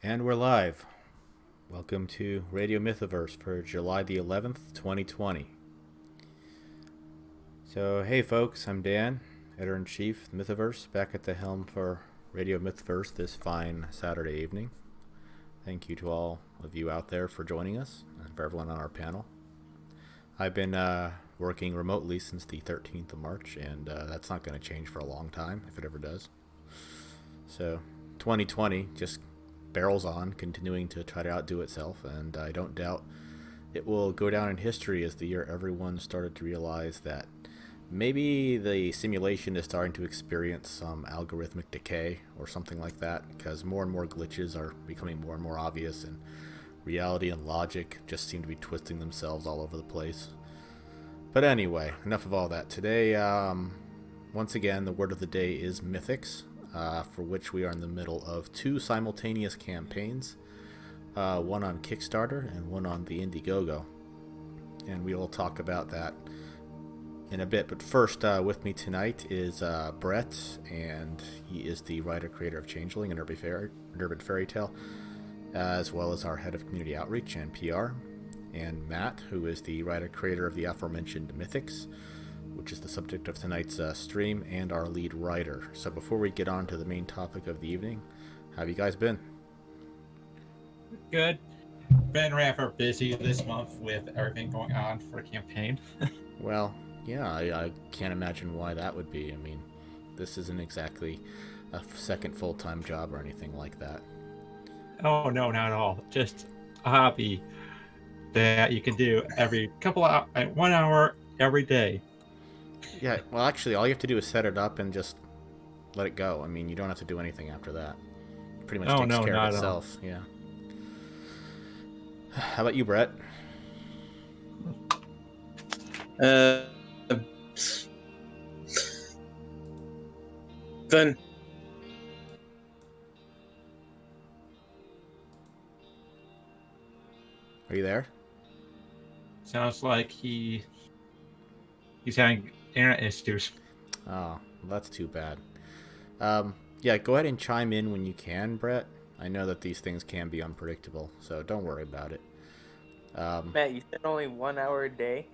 And we're live. Welcome to Radio Mythoverse for July the 11th, 2020. So, hey folks, I'm Dan, Editor-in-Chief of Mythoverse, back at the helm for Radio Mythoverse this fine Saturday evening. Thank you to all of you out there for joining us, and for everyone on our panel. I've been working remotely since the 13th of March, and that's not going to change for a long time, if it ever does. So, 2020 just barrels on, continuing to try to outdo itself, and I don't doubt it will go down in history as the year everyone started to realize that maybe the simulation is starting to experience some algorithmic decay or something like that, because more and more glitches are becoming more and more obvious, and reality and logic just seem to be twisting themselves all over the place. But anyway, enough of all that. Today, once again, the word of the day is mythics, for which we are in the middle of two simultaneous campaigns, one on Kickstarter and one on the Indiegogo. And we will talk about that in a bit. But first, with me tonight is Brett, and he is the writer-creator of Changeling and Urban Fairy Tale, as well as our head of community outreach and PR. And Matt, who is the writer-creator of the aforementioned Mythics, which is the subject of tonight's stream, and our lead writer. So before we get on to the main topic of the evening, how have you guys been? Good. Been rather busy this month with everything going on for the campaign. Well, yeah, I can't imagine why that would be. I mean, this isn't exactly a second full-time job or anything like that. Oh, no, not at all. Just a hobby that you can do every couple of 1 hour every day. Yeah, well, actually, all you have to do is set it up and just let it go. I mean, you don't have to do anything after that. It pretty much takes care of itself. Yeah. How about you, Brett? Then Are you there? Sounds like he's having internet issues. Oh, well, that's too bad. Yeah, go ahead and chime in when you can, Brett. I know that these things can be unpredictable, so don't worry about it. Matt, you said only 1 hour a day?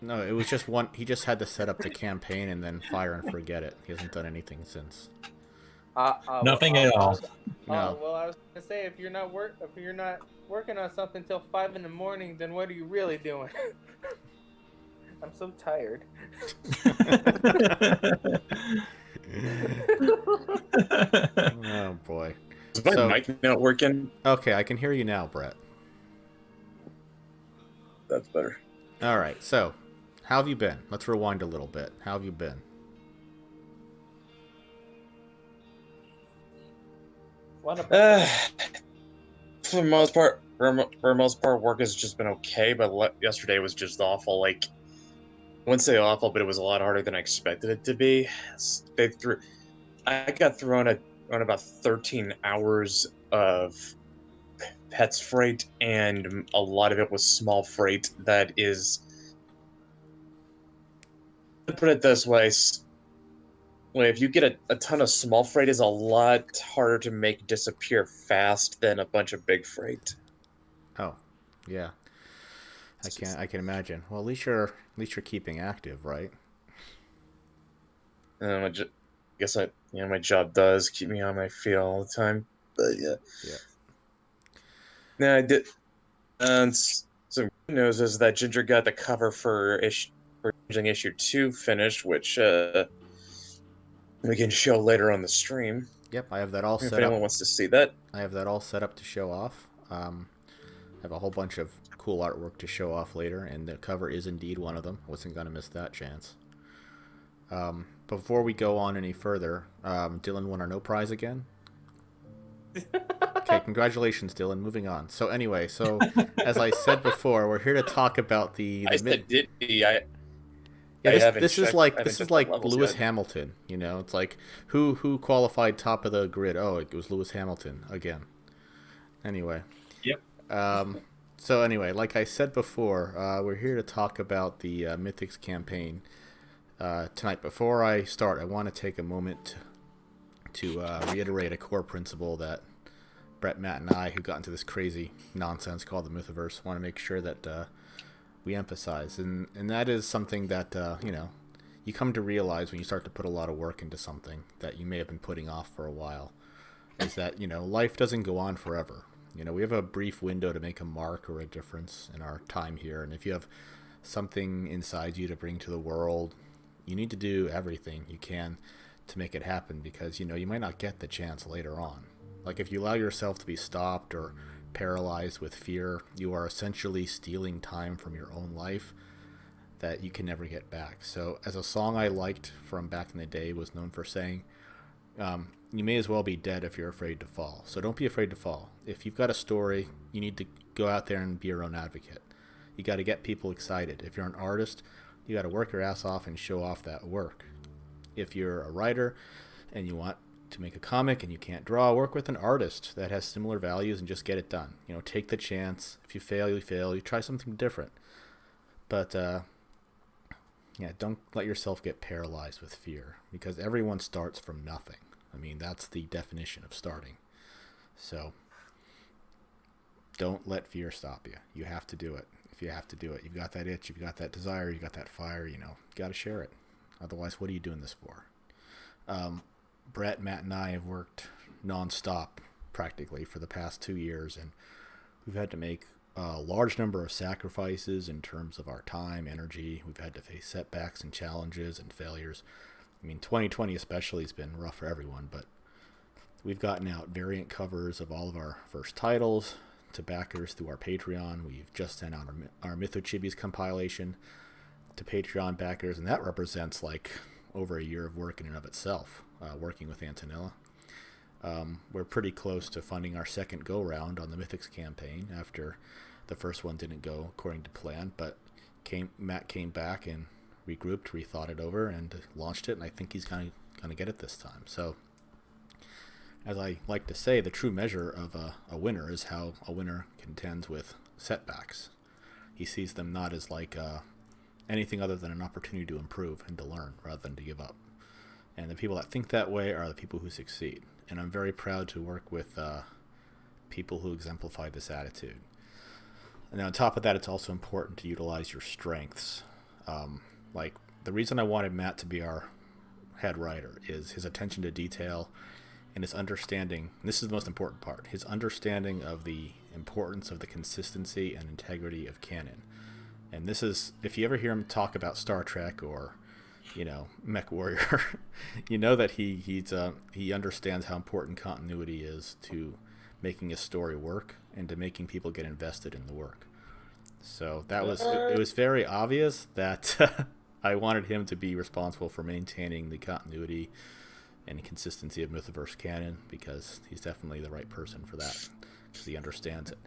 No, it was just one. He just had to set up the campaign and then fire and forget it. He hasn't done anything since. Nothing at all. No. Well, I was gonna say if you're not working on something till 5 in the morning, then what are you really doing? I'm so tired. Oh boy. is my mic not working? Okay, I can hear you now, Brett. That's better. All right. So, how have you been? Let's rewind a little bit. How have you been? What about For the most part, work has just been okay. But yesterday was just awful. Like, I wouldn't say awful, but it was a lot harder than I expected it to be. I got thrown on about 13 hours of pets freight, and a lot of it was small freight. That is, to put it this way, if you get a ton of small freight, is a lot harder to make disappear fast than a bunch of big freight. Oh, yeah. I can imagine. Well, at least you're keeping active, right? I guess my job does keep me on my feet all the time. But yeah. Yeah. No, I did. And some good news is that Ginger got the cover for issue 2 finished, which we can show later on the stream. Yep, I have that all set up. If anyone wants to see that. I have that all set up to show off. I have a whole bunch of cool artwork to show off later, and the cover is indeed one of them. Wasn't going to miss that chance. Before we go on any further, Dylan won our no prize again. Okay, congratulations, Dylan. Moving on. So anyway, as I said before, we're here to talk about the this is like Lewis Hamilton. You know, it's like who qualified top of the grid? Oh, it was Lewis Hamilton again. Anyway. Yep. So anyway, like I said before, we're here to talk about the Mythics campaign tonight. Before I start, I want to take a moment to reiterate a core principle that Brett, Matt, and I, who got into this crazy nonsense called the Mythoverse, want to make sure that we emphasize. And that is something that, you come to realize when you start to put a lot of work into something that you may have been putting off for a while, is that, life doesn't go on forever. We have a brief window to make a mark or a difference in our time here. And if you have something inside you to bring to the world, you need to do everything you can to make it happen, because, you might not get the chance later on. Like, if you allow yourself to be stopped or paralyzed with fear, you are essentially stealing time from your own life that you can never get back. So, as a song I liked from back in the day was known for saying, you may as well be dead if you're afraid to fall. So don't be afraid to fall. If you've got a story, you need to go out there and be your own advocate. You got to get people excited. If you're an artist, you got to work your ass off and show off that work. If you're a writer and you want to make a comic and you can't draw, work with an artist that has similar values and just get it done. Take the chance. If you fail, you fail. You try something different. But don't let yourself get paralyzed with fear, because everyone starts from nothing. I mean, that's the definition of starting. So don't let fear stop you. You have to do it. If you have to do it, you've got that itch, you've got that desire, you've got that fire, you got to share it. Otherwise, what are you doing this for? Brett, Matt, and I have worked nonstop practically for the past 2 years, and we've had to make a large number of sacrifices in terms of our time, energy. We've had to face setbacks and challenges and failures. I mean, 2020 especially has been rough for everyone, but we've gotten out variant covers of all of our first titles to backers through our Patreon. We've just sent out our Mythochibis compilation to Patreon backers, and that represents like over a year of work in and of itself, working with Antonella. We're pretty close to funding our second go-round on the Mythics campaign after the first one didn't go according to plan, but Matt came back and regrouped, rethought it over, and launched it, and I think he's going to get it this time. So, as I like to say, the true measure of a winner is how a winner contends with setbacks. He sees them not as like anything other than an opportunity to improve and to learn rather than to give up. And the people that think that way are the people who succeed. And I'm very proud to work with people who exemplify this attitude. And on top of that, it's also important to utilize your strengths. Like, the reason I wanted Matt to be our head writer is his attention to detail and his understanding. And this is the most important part. His understanding of the importance of the consistency and integrity of canon. And this is, if you ever hear him talk about Star Trek or, Mech Warrior, that he understands how important continuity is to making a story work and to making people get invested in the work. So it was very obvious that I wanted him to be responsible for maintaining the continuity and consistency of Mythoverse canon, because he's definitely the right person for that, because he understands it.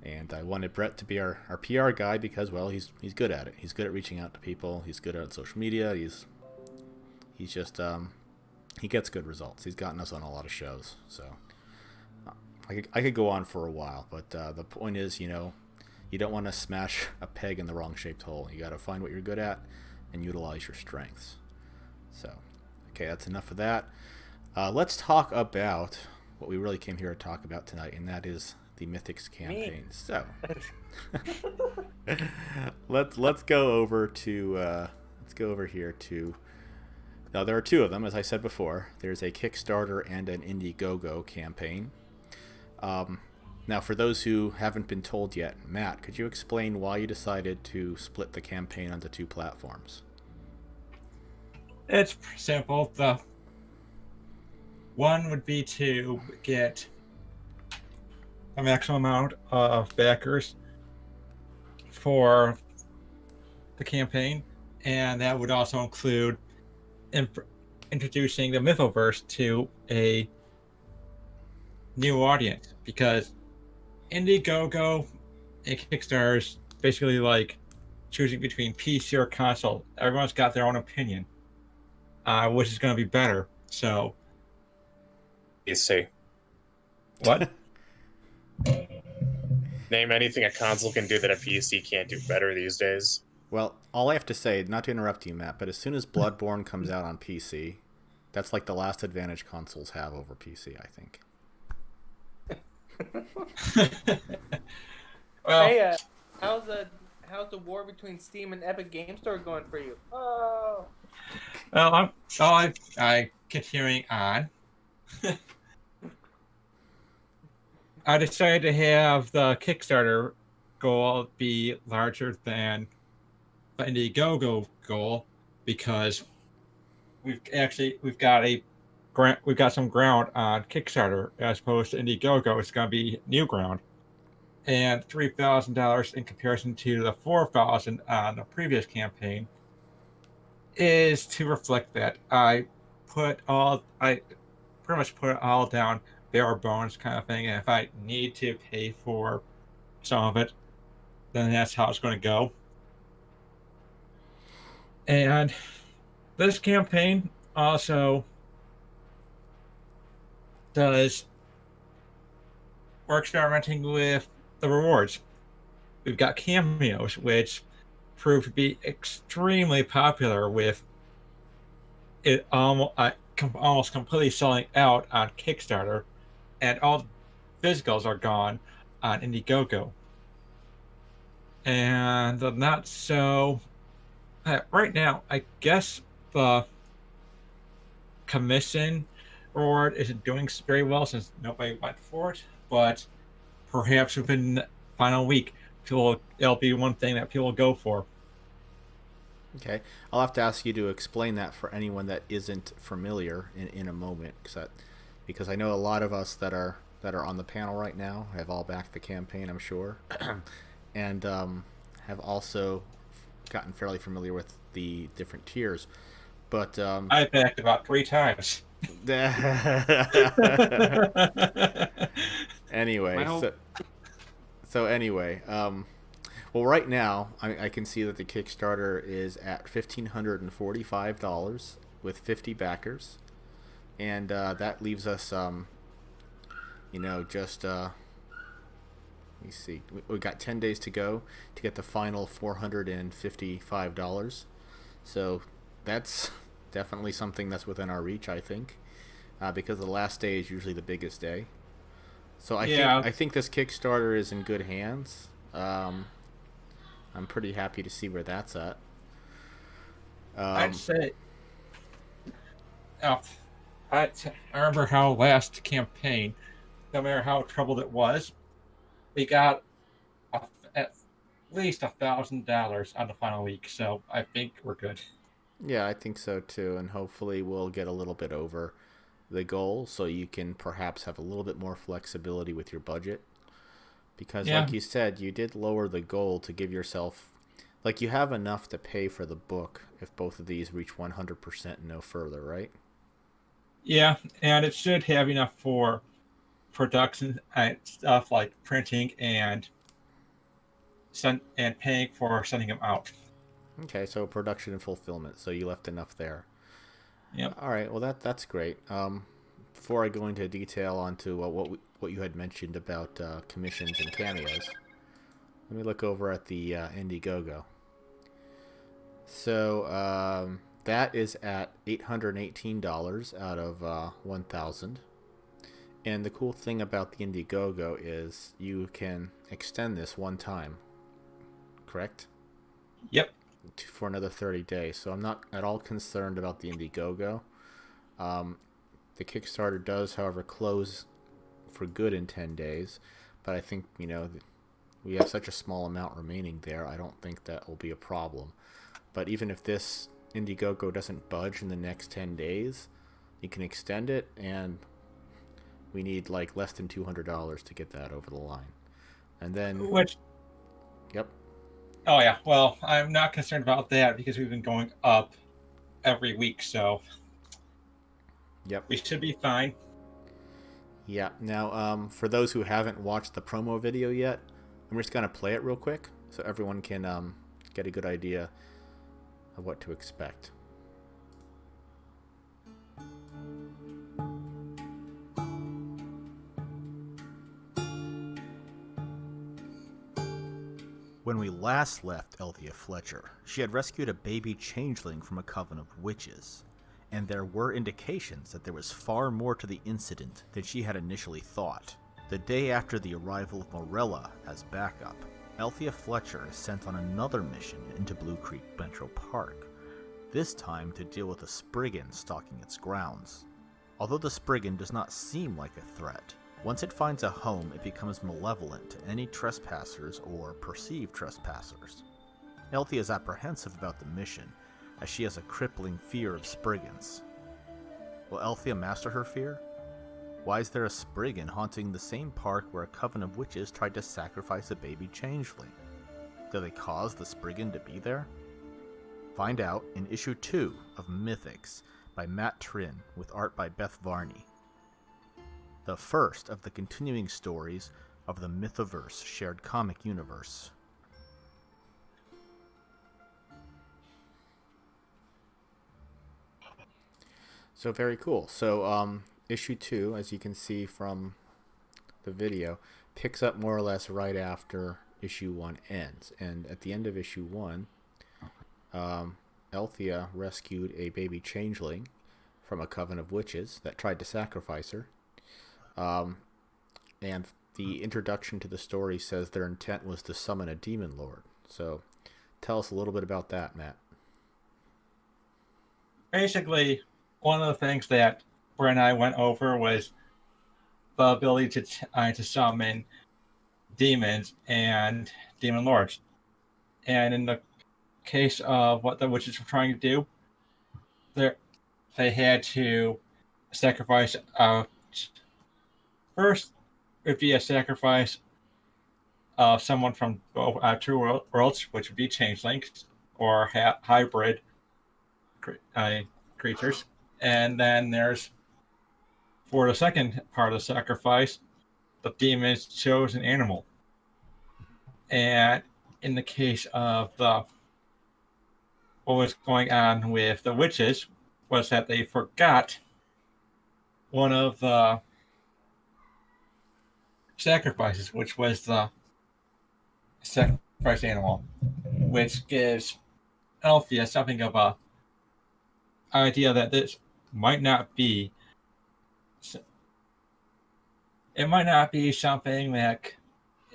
And I wanted Brett to be our PR guy because, well, he's good at it. He's good at reaching out to people. He's good at social media. He's just he gets good results. He's gotten us on a lot of shows. So I could go on for a while, but the point is, you don't want to smash a peg in the wrong shaped hole. You got to find what you're good at and utilize your strengths. So, okay, that's enough of that. Let's talk about what we really came here to talk about tonight, and that is the Mythics campaign. So let's go over here to now, there are two of them, as I said before. There's a Kickstarter and an Indiegogo campaign. Now, for those who haven't been told yet, Matt, could you explain why you decided to split the campaign onto two platforms? It's simple. The one would be to get a maximum amount of backers for the campaign, and that would also include introducing the Mythoverse to a new audience, because Indiegogo and Kickstarter is basically like choosing between PC or console. Everyone's got their own opinion, which is going to be better. So, PC. What? Name anything a console can do that a PC can't do better these days. Well, all I have to say, not to interrupt you, Matt, but as soon as Bloodborne comes out on PC, that's like the last advantage consoles have over PC, I think. Well, Hey, how's the war between Steam and Epic Game Store going for you? Oh, I continuing on. I decided to have the Kickstarter goal be larger than the Indiegogo goal because we've got some ground on Kickstarter as opposed to Indiegogo. It's going to be new ground, and $3,000 in comparison to the $4,000 on the previous campaign is to reflect that I pretty much put it all down bare bones kind of thing, and if I need to pay for some of it, then that's how it's going to go. And this campaign also does we're experimenting with the rewards. We've got cameos, which proved to be extremely popular with it almost completely selling out on Kickstarter, and all physicals are gone on Indiegogo. And the not so right now, I guess the commission reward isn't doing very well since nobody went for it, but perhaps within the final week, it'll be one thing that people will go for. Okay, I'll have to ask you to explain that for anyone that isn't familiar in a moment, because I know a lot of us that are on the panel right now have all backed the campaign, I'm sure, and have also gotten fairly familiar with the different tiers. But I backed about 3 times. Anyway, Well, so anyway, well, right now I can see that the Kickstarter is at $1,545 with 50 backers, and that leaves us, just let me see, we got 10 days to go to get the final $455. So that's definitely something that's within our reach, I think, because the last day is usually the biggest day. So I think this Kickstarter is in good hands. I'm pretty happy to see where that's at. I'd say, I remember how last campaign, no matter how troubled it was, we got at least $1,000 on the final week. So I think we're good. Yeah, I think so too, and hopefully we'll get a little bit over the goal, so you can perhaps have a little bit more flexibility with your budget. Because, like you said, you did lower the goal to give yourself, like, you have enough to pay for the book if both of these reach 100% and no further, right? Yeah, and it should have enough for production and stuff like printing and paying for sending them out. Okay, so production and fulfillment, so you left enough there. Yep. All right, well that's great. Before I go into detail onto what you had mentioned about commissions and cameos, let me look over at the Indiegogo. So that is at $818 out of 1,000. And the cool thing about the Indiegogo is you can extend this one time, correct? Yep. For another 30 days. So I'm not at all concerned about the Indiegogo. The Kickstarter does, however, close for good in 10 days. But I think, we have such a small amount remaining there, I don't think that will be a problem. But even if this Indiegogo doesn't budge in the next 10 days, you can extend it, and we need like less than $200 to get that over the line. And then... Yep. Oh, yeah. Well, I'm not concerned about that because we've been going up every week, so... Yep. We should be fine. Yeah. Now, for those who haven't watched the promo video yet, I'm just going to play it real quick so everyone can get a good idea of what to expect. When we last left Elthea Fletcher, she had rescued a baby changeling from a coven of witches, and there were indications that there was far more to the incident than she had initially thought. The day after the arrival of Morella as backup, Althea Fletcher is sent on another mission into Blue Creek Metro Park, this time to deal with a Spriggan stalking its grounds. Although the Spriggan does not seem like a threat, once it finds a home, it becomes malevolent to any trespassers or perceived trespassers. Althea is apprehensive about the mission, as she has a crippling fear of Spriggans. Will Althea master her fear? Why is there a Spriggan haunting the same park where a coven of witches tried to sacrifice a baby changeling? Do they cause the Spriggan to be there? Find out in issue 2 of Mythics by Matt Trin with art by Beth Varney. The first of the continuing stories of the Mythoverse shared comic universe. So very cool. So issue 2, as you can see from the video, picks up more or less right after issue 1 ends. And at the end of issue 1, Althea rescued a baby changeling from a coven of witches that tried to sacrifice her. And the introduction to the story says their intent was to summon a demon lord. So tell us a little bit about that, Matt. Basically, one of the things that Brent and I went over was the ability to summon demons and demon lords. And in the case of what the witches were trying to do, they had to sacrifice first it would be a sacrifice of someone from two worlds, which would be changelings or hybrid creatures. And then there's, for the second part of the sacrifice, the demons chose an animal. And in the case of what was going on with the witches was that they forgot one of the sacrifices, which was the sacrifice animal, which gives Althea something of a idea that this might not be something that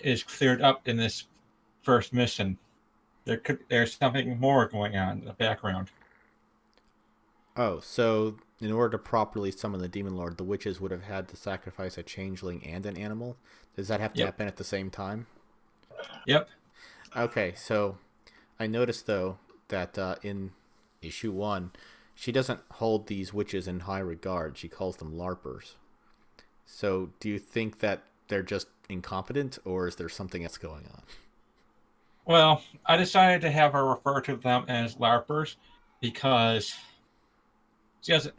is cleared up in this first mission. There's something more going on in the background. Oh, so in order to properly summon the demon lord, the witches would have had to sacrifice a changeling and an animal? Does that have to happen at the same time? Yep. Okay, so I noticed, though, that in issue 1, she doesn't hold these witches in high regard. She calls them LARPers. So do you think that they're just incompetent, or is there something else going on? Well, I decided to have her refer to them as LARPers because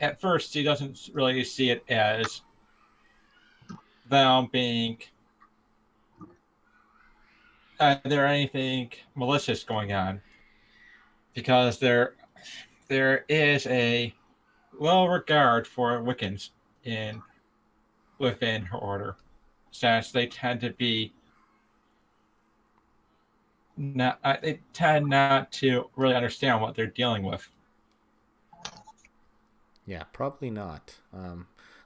at first she doesn't really see it as them being there anything malicious going on, because there is a low regard for Wiccans within her order, since they tend to be they tend not to really understand what they're dealing with. Yeah, probably not.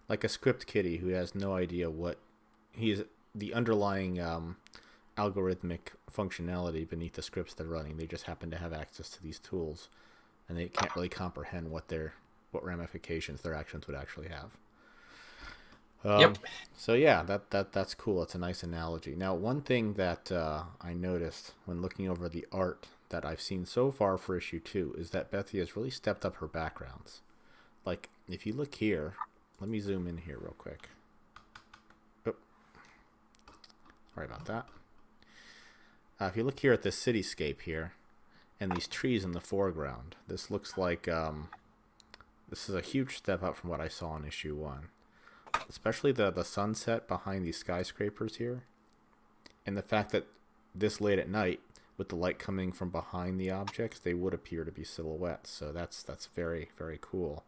Like a script kiddie who has no idea what the underlying algorithmic functionality beneath the scripts they're running. They just happen to have access to these tools, and they can't really comprehend what ramifications their actions would actually have. Yep. So yeah, that's cool. It's a nice analogy. Now, one thing that I noticed when looking over the art that I've seen so far for issue 2 is that Bethy has really stepped up her backgrounds. Like, if you look here, let me zoom in here real quick. Oh, sorry about that. If you look here at this cityscape here, and these trees in the foreground, this looks like this is a huge step up from what I saw in issue 1. Especially the sunset behind these skyscrapers here, and the fact that this late at night, with the light coming from behind the objects, they would appear to be silhouettes. So that's very, very cool.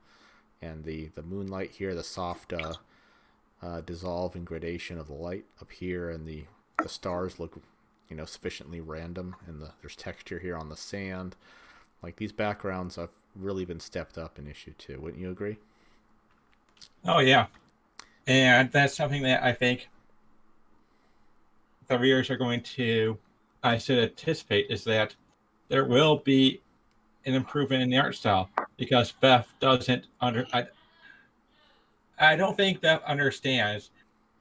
And the moonlight here, the soft dissolve and gradation of the light up here, and the stars look sufficiently random, and there's texture here on the sand. Like, these backgrounds have really been stepped up in issue 2. Wouldn't you agree? Oh yeah. And that's something that I think the readers are going to, I should anticipate, is that there will be an improvement in the art style because Beth doesn't I don't think Beth understands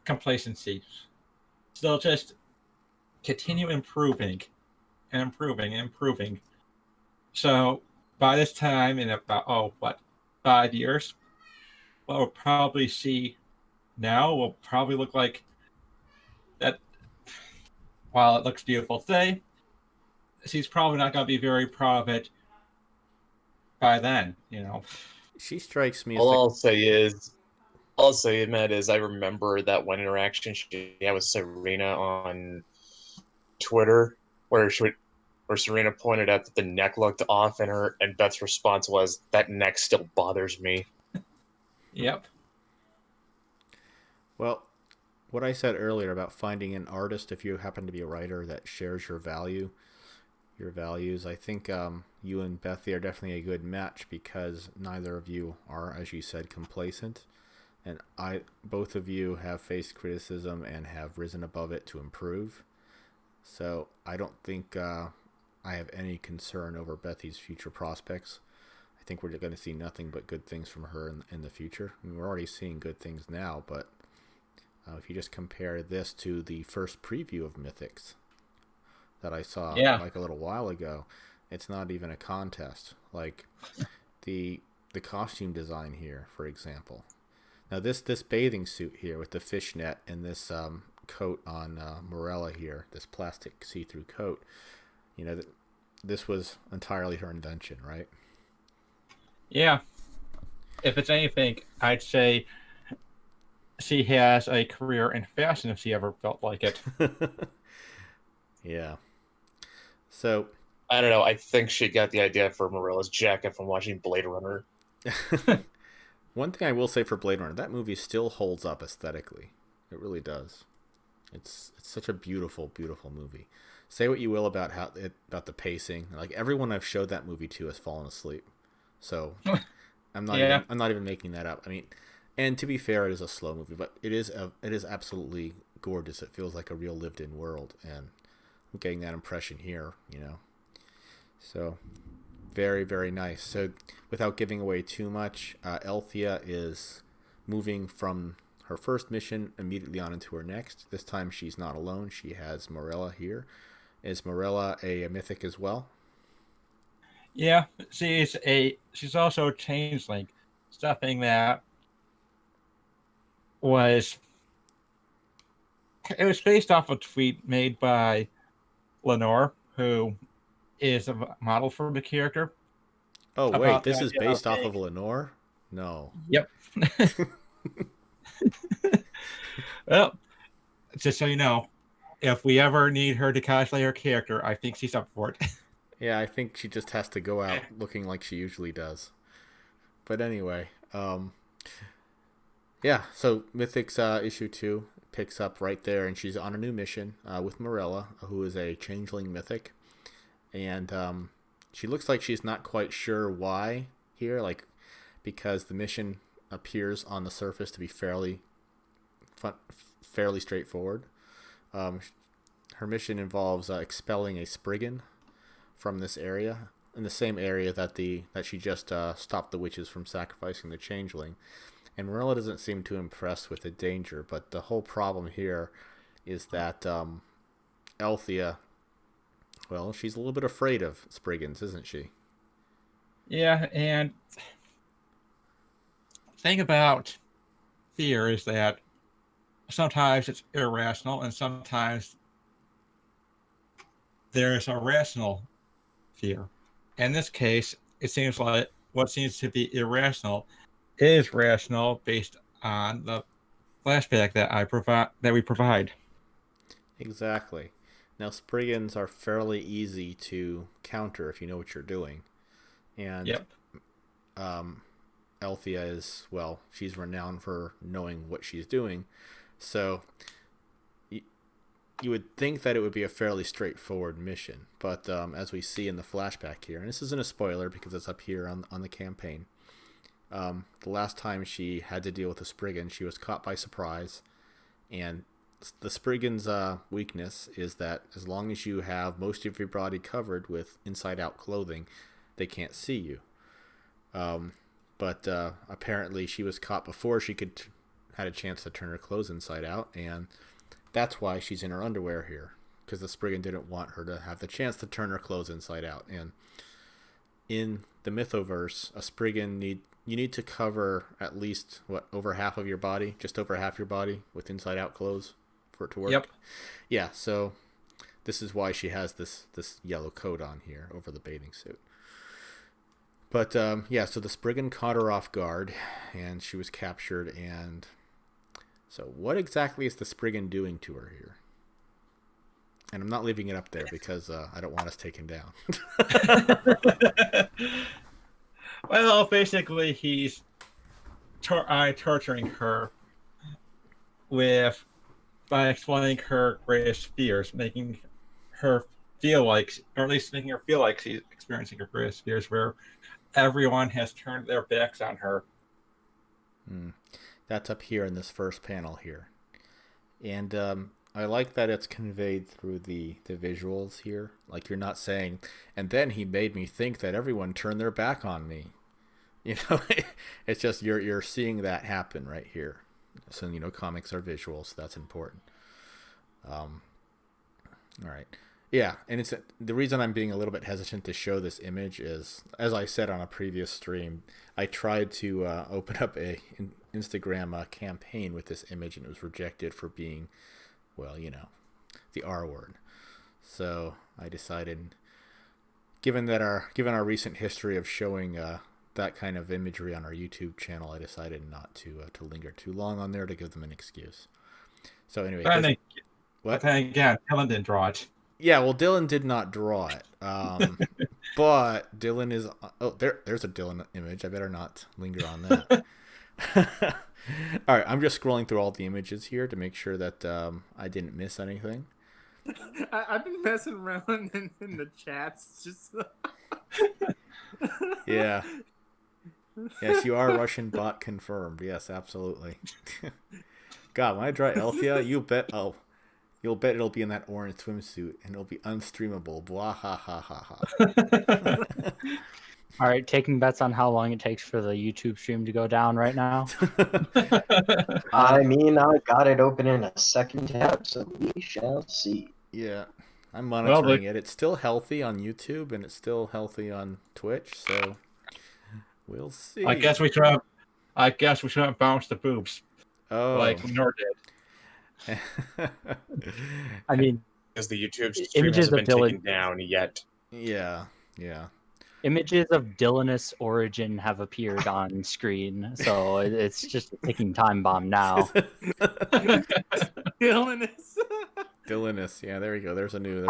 complacency. So they'll just continue improving and improving and improving. So by this time, in about 5 years, what we'll probably see now will probably look like that. While it looks beautiful today, she's probably not going to be very proud of it by then. She strikes me as All the I'll say is, I'll say, Matt, is I remember that one interaction she had with Serena on Twitter, where Serena pointed out that the neck looked off, and Beth's response was, "That neck still bothers me." Yep. well, what I said earlier about finding an artist if you happen to be a writer that shares your values. I think you and Bethy are definitely a good match because neither of you are, as you said, complacent, and both of you have faced criticism and have risen above it to improve. So I don't think I have any concern over Bethy's future prospects. I think we're going to see nothing but good things from her in the future. I mean, we're already seeing good things now, but if you just compare this to the first preview of Mythics that I saw like a little while ago, it's not even a contest. Like the costume design here, for example. Now this bathing suit here with the fishnet and this coat on Morella here, this plastic see-through coat, this was entirely her invention, right? Yeah. If it's anything, I'd say she has a career in fashion if she ever felt like it. Yeah. So I don't know. I think she got the idea for Morella's jacket from watching Blade Runner. one thing I will say for Blade Runner, that movie still holds up aesthetically. It really does. It's such a beautiful, beautiful movie. Say what you will about about the pacing. Like everyone I've showed that movie to has fallen asleep. So I'm not even making that up. I mean, and to be fair, it is a slow movie, but it is absolutely gorgeous. It feels like a real lived-in world, and I'm getting that impression here. So very, very nice. So without giving away too much, Althea is moving from her first mission immediately on into her next. This time she's not alone. She has Morella here. Is Morella a mythic as well? Yeah, she's also a changeling, something that was based off a tweet made by Lenore, who is a model for the character. Oh wait, this is based off of Lenore? No. Yep. Well, just so you know, if we ever need her to cosplay her character, I think she's up for it. Yeah, I think she just has to go out looking like she usually does. But anyway, yeah, so Mythics issue 2 picks up right there, and she's on a new mission with Morella, who is a changeling mythic. And she looks like she's not quite sure why here, like because the mission appears on the surface to be fairly straightforward. Her mission involves expelling a Spriggan from this area, in the same area that she just stopped the witches from sacrificing the changeling. And Morella doesn't seem too impressed with the danger, but the whole problem here is that Althea, well, she's a little bit afraid of Spriggans, isn't she? Yeah, and the thing about fear is that sometimes it's irrational and sometimes there's a rational fear. In this case, it seems like what seems to be irrational is rational based on the flashback that we provide. Exactly. Now, Spriggans are fairly easy to counter if you know what you're doing. And Althea is, well, she's renowned for knowing what she's doing. So you would think that it would be a fairly straightforward mission. But as we see in the flashback here, and this isn't a spoiler because it's up here on the campaign, the last time she had to deal with a Spriggan, she was caught by surprise, and the Spriggan's weakness is that as long as you have most of your body covered with inside-out clothing, they can't see you. But apparently she was caught before she had a chance to turn her clothes inside out, and that's why she's in her underwear here, because the Spriggan didn't want her to have the chance to turn her clothes inside out. And in the Mythoverse, a Spriggan you need to cover at least over half of your body, just over half your body with inside out clothes for it to work. Yep. Yeah, so this is why she has this yellow coat on here over the bathing suit. But yeah, so the Spriggan caught her off guard, and she was captured. And so, what exactly is the Spriggan doing to her here? And I'm not leaving it up there because I don't want us taken down. Well, basically, he's torturing her by explaining her greatest fears, making her feel like, or at least making her feel like she's experiencing her greatest fears, where everyone has turned their backs on her. That's up here in this first panel here. And I like that it's conveyed through the visuals here. Like, you're not saying, and then he made me think that everyone turned their back on me. You know, it's just you're seeing that happen right here. So, you know, comics are visual, so that's important. All right. Yeah, and it's the reason I'm being a little bit hesitant to show this image is, as I said on a previous stream, I tried to open up a Instagram campaign with this image, and it was rejected for being, well, you know, the R word. So I decided, given our recent history of showing that kind of imagery on our YouTube channel, I decided not to linger too long on there to give them an excuse. So anyway, what? Again, Dylan didn't draw it. Yeah, well, Dylan did not draw it, but Dylan is. Oh, there's a Dylan image. I better not linger on that. All right, I'm just scrolling through all the images here to make sure that I didn't miss anything. I've been messing around in the chats. Just yeah. Yes, you are Russian bot confirmed. Yes, absolutely. God, when I draw Elfia, you'll bet it'll be in that orange swimsuit, and it'll be unstreamable. Blah ha ha ha ha. All right, taking bets on how long it takes for the YouTube stream to go down right now. I mean, I got it open in a second tab, so we shall see. Yeah, I'm monitoring it. It's still healthy on YouTube, and it's still healthy on Twitch, so we'll see. I guess we should have bounced the boobs. Oh, like Nor did. I mean, because the YouTube stream hasn't been taken down yet. Yeah. Images of Dylanus origin have appeared on screen, so it's just a ticking time bomb now. Dylanus, yeah, there you go. There's a new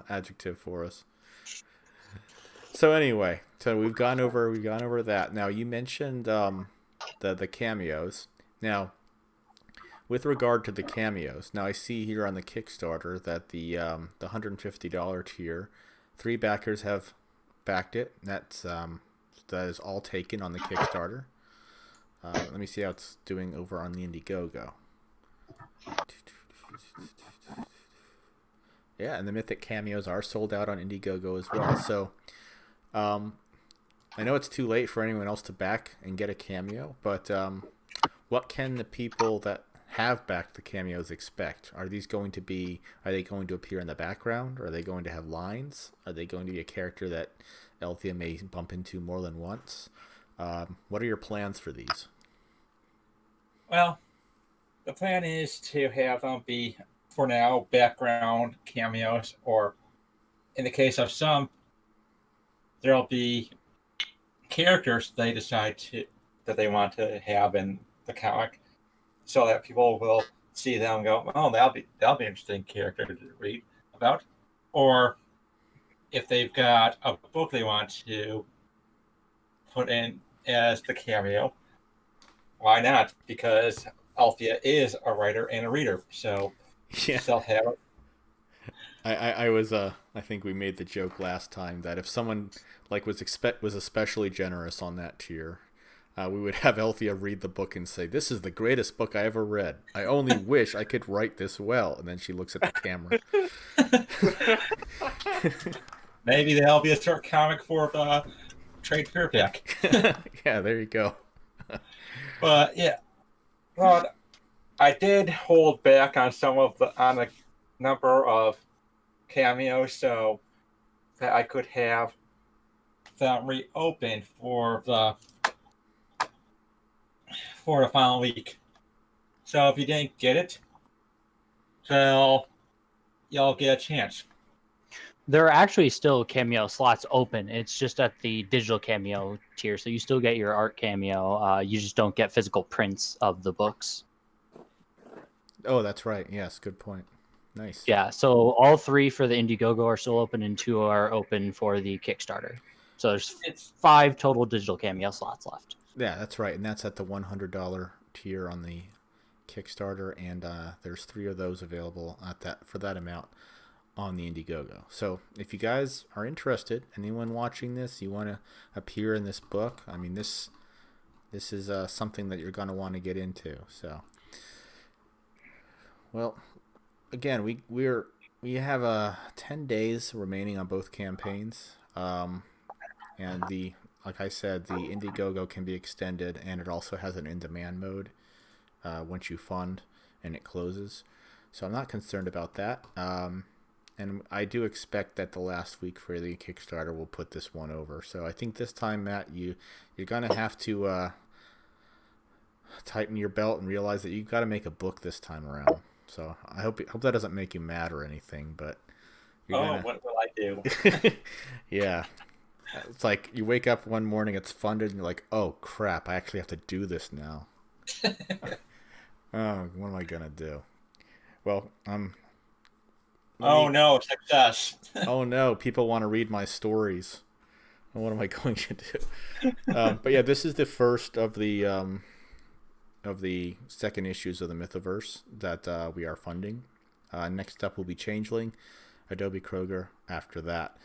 adjective for us. So anyway, we've gone over that. Now you mentioned the cameos. Now, with regard to the cameos, now I see here on the Kickstarter that the $150 tier, 3 backers have backed it. That is all taken on the Kickstarter. Let me see how it's doing over on the Indiegogo. Yeah, and the Mythic cameos are sold out on Indiegogo as well. So I know it's too late for anyone else to back and get a cameo, but what can the people that have backed the cameos expect? Are they going to appear in the background? Are they going to have lines? Are they going to be a character that Elthia may bump into more than once? What are your plans for these? Well, the plan is to have them be, for now, background cameos, or in the case of some, there'll be characters they decide that they want to have in the comic, so that people will see them and go, oh, that'll be an interesting character to read about. Or if they've got a book they want to put in as the cameo, why not? Because Althea is a writer and a reader, so yeah. They'll have it. I think we made the joke last time that if someone was especially generous on that tier, we would have Althea read the book and say, "This is the greatest book I ever read. I only wish I could write this well." And then she looks at the camera. Maybe there'll be a short comic for the trade paperback. Yeah, there you go. But yeah, well, I did hold back on a number of cameos so that I could have them reopened for the final week. So if you didn't get it, well, y'all get a chance. There are actually still cameo slots open. It's just at the digital cameo tier, so you still get your art cameo. You just don't get physical prints of the books. Oh, that's right. Yes, good point. Nice. Yeah, so all 3 for the Indiegogo are still open, and 2 are open for the Kickstarter. So there's 5 total digital cameo slots left. Yeah, that's right, and that's at the $100 tier on the Kickstarter, and there's 3 of those available for that amount on the Indiegogo. So if you guys are interested, anyone watching this, you want to appear in this book, I mean, this is something that you're going to want to get into. So, well, again, we have 10 days remaining on both campaigns, and like I said, the Indiegogo can be extended, and it also has an in-demand mode once you fund and it closes. So I'm not concerned about that. And I do expect that the last week for the Kickstarter will put this one over. So I think this time, Matt, you're going to have to tighten your belt and realize that you've got to make a book this time around. So I hope that doesn't make you mad or anything, but what will I do? Yeah. It's like you wake up one morning, it's funded, and you're like, "Oh crap, I actually have to do this now." Oh, what am I gonna do? Well, no, success. Oh no, people want to read my stories. What am I going to do? But yeah, this is the first of the second issues of the Mythoverse that we are funding. Next up will be Changeling, Adobe Kroger after that.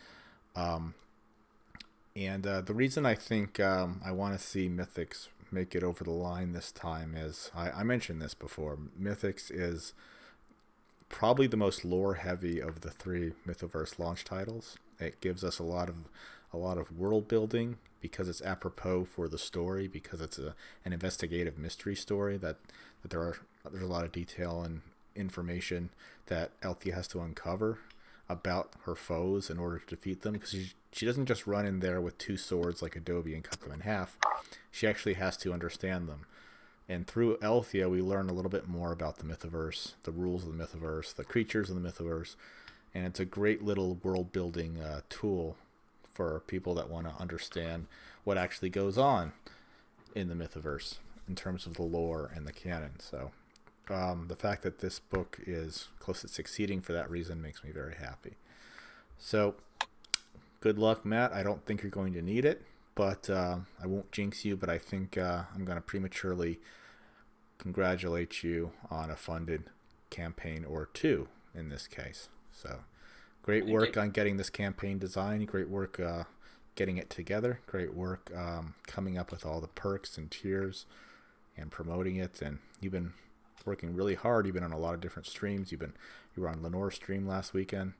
And the reason I think I want to see Mythics make it over the line this time is, I mentioned this before, Mythics is probably the most lore heavy of the 3 Mythoverse launch titles. It gives us a lot of world building because it's apropos for the story, because it's an investigative mystery story that there's a lot of detail and information that Althea has to uncover about her foes in order to defeat them, because she doesn't just run in there with 2 swords like Adobe and cut them in half. She actually has to understand them. And through Althea, we learn a little bit more about the Mythoverse, the rules of the Mythoverse, the creatures of the Mythoverse, and it's a great little world-building tool for people that want to understand what actually goes on in the Mythoverse in terms of the lore and the canon. So the fact that this book is close to succeeding for that reason makes me very happy. So good luck, Matt. I don't think you're going to need it, but I won't jinx you, but I think I'm going to prematurely congratulate you on a funded campaign or 2 in this case. So great work on getting this campaign designed, great work getting it together, great work coming up with all the perks and tiers and promoting it. And you've been working really hard. You've been on a lot of different streams. You were on Lenore's stream last weekend.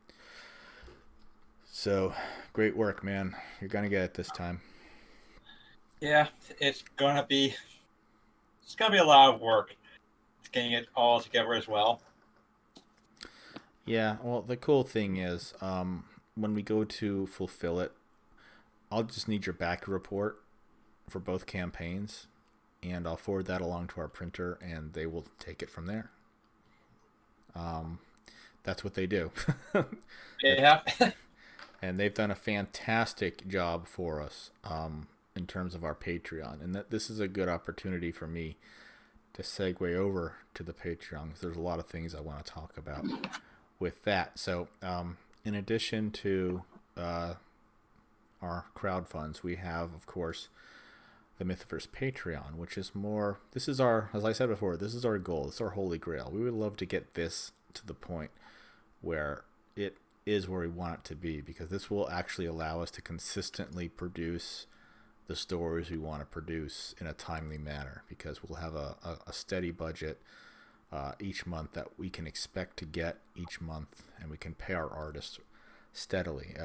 So great work, man. You're gonna get it this time. Yeah, it's gonna be a lot of work getting it all together as well. Yeah, well, the cool thing is when we go to fulfill it, I'll just need your back report for both campaigns, and I'll forward that along to our printer, and they will take it from there. That's what they do. Yeah. And they've done a fantastic job for us in terms of our Patreon. And this is a good opportunity for me to segue over to the Patreon, because there's a lot of things I want to talk about with that. So in addition to our crowd funds, we have, of course, the Mythoverse Patreon, which is more, this is our, as I said before, this is our goal. This is our holy grail. We would love to get this to the point where it is where we want it to be, because this will actually allow us to consistently produce the stories we want to produce in a timely manner, because we'll have a steady budget each month that we can expect to get each month, and we can pay our artists steadily.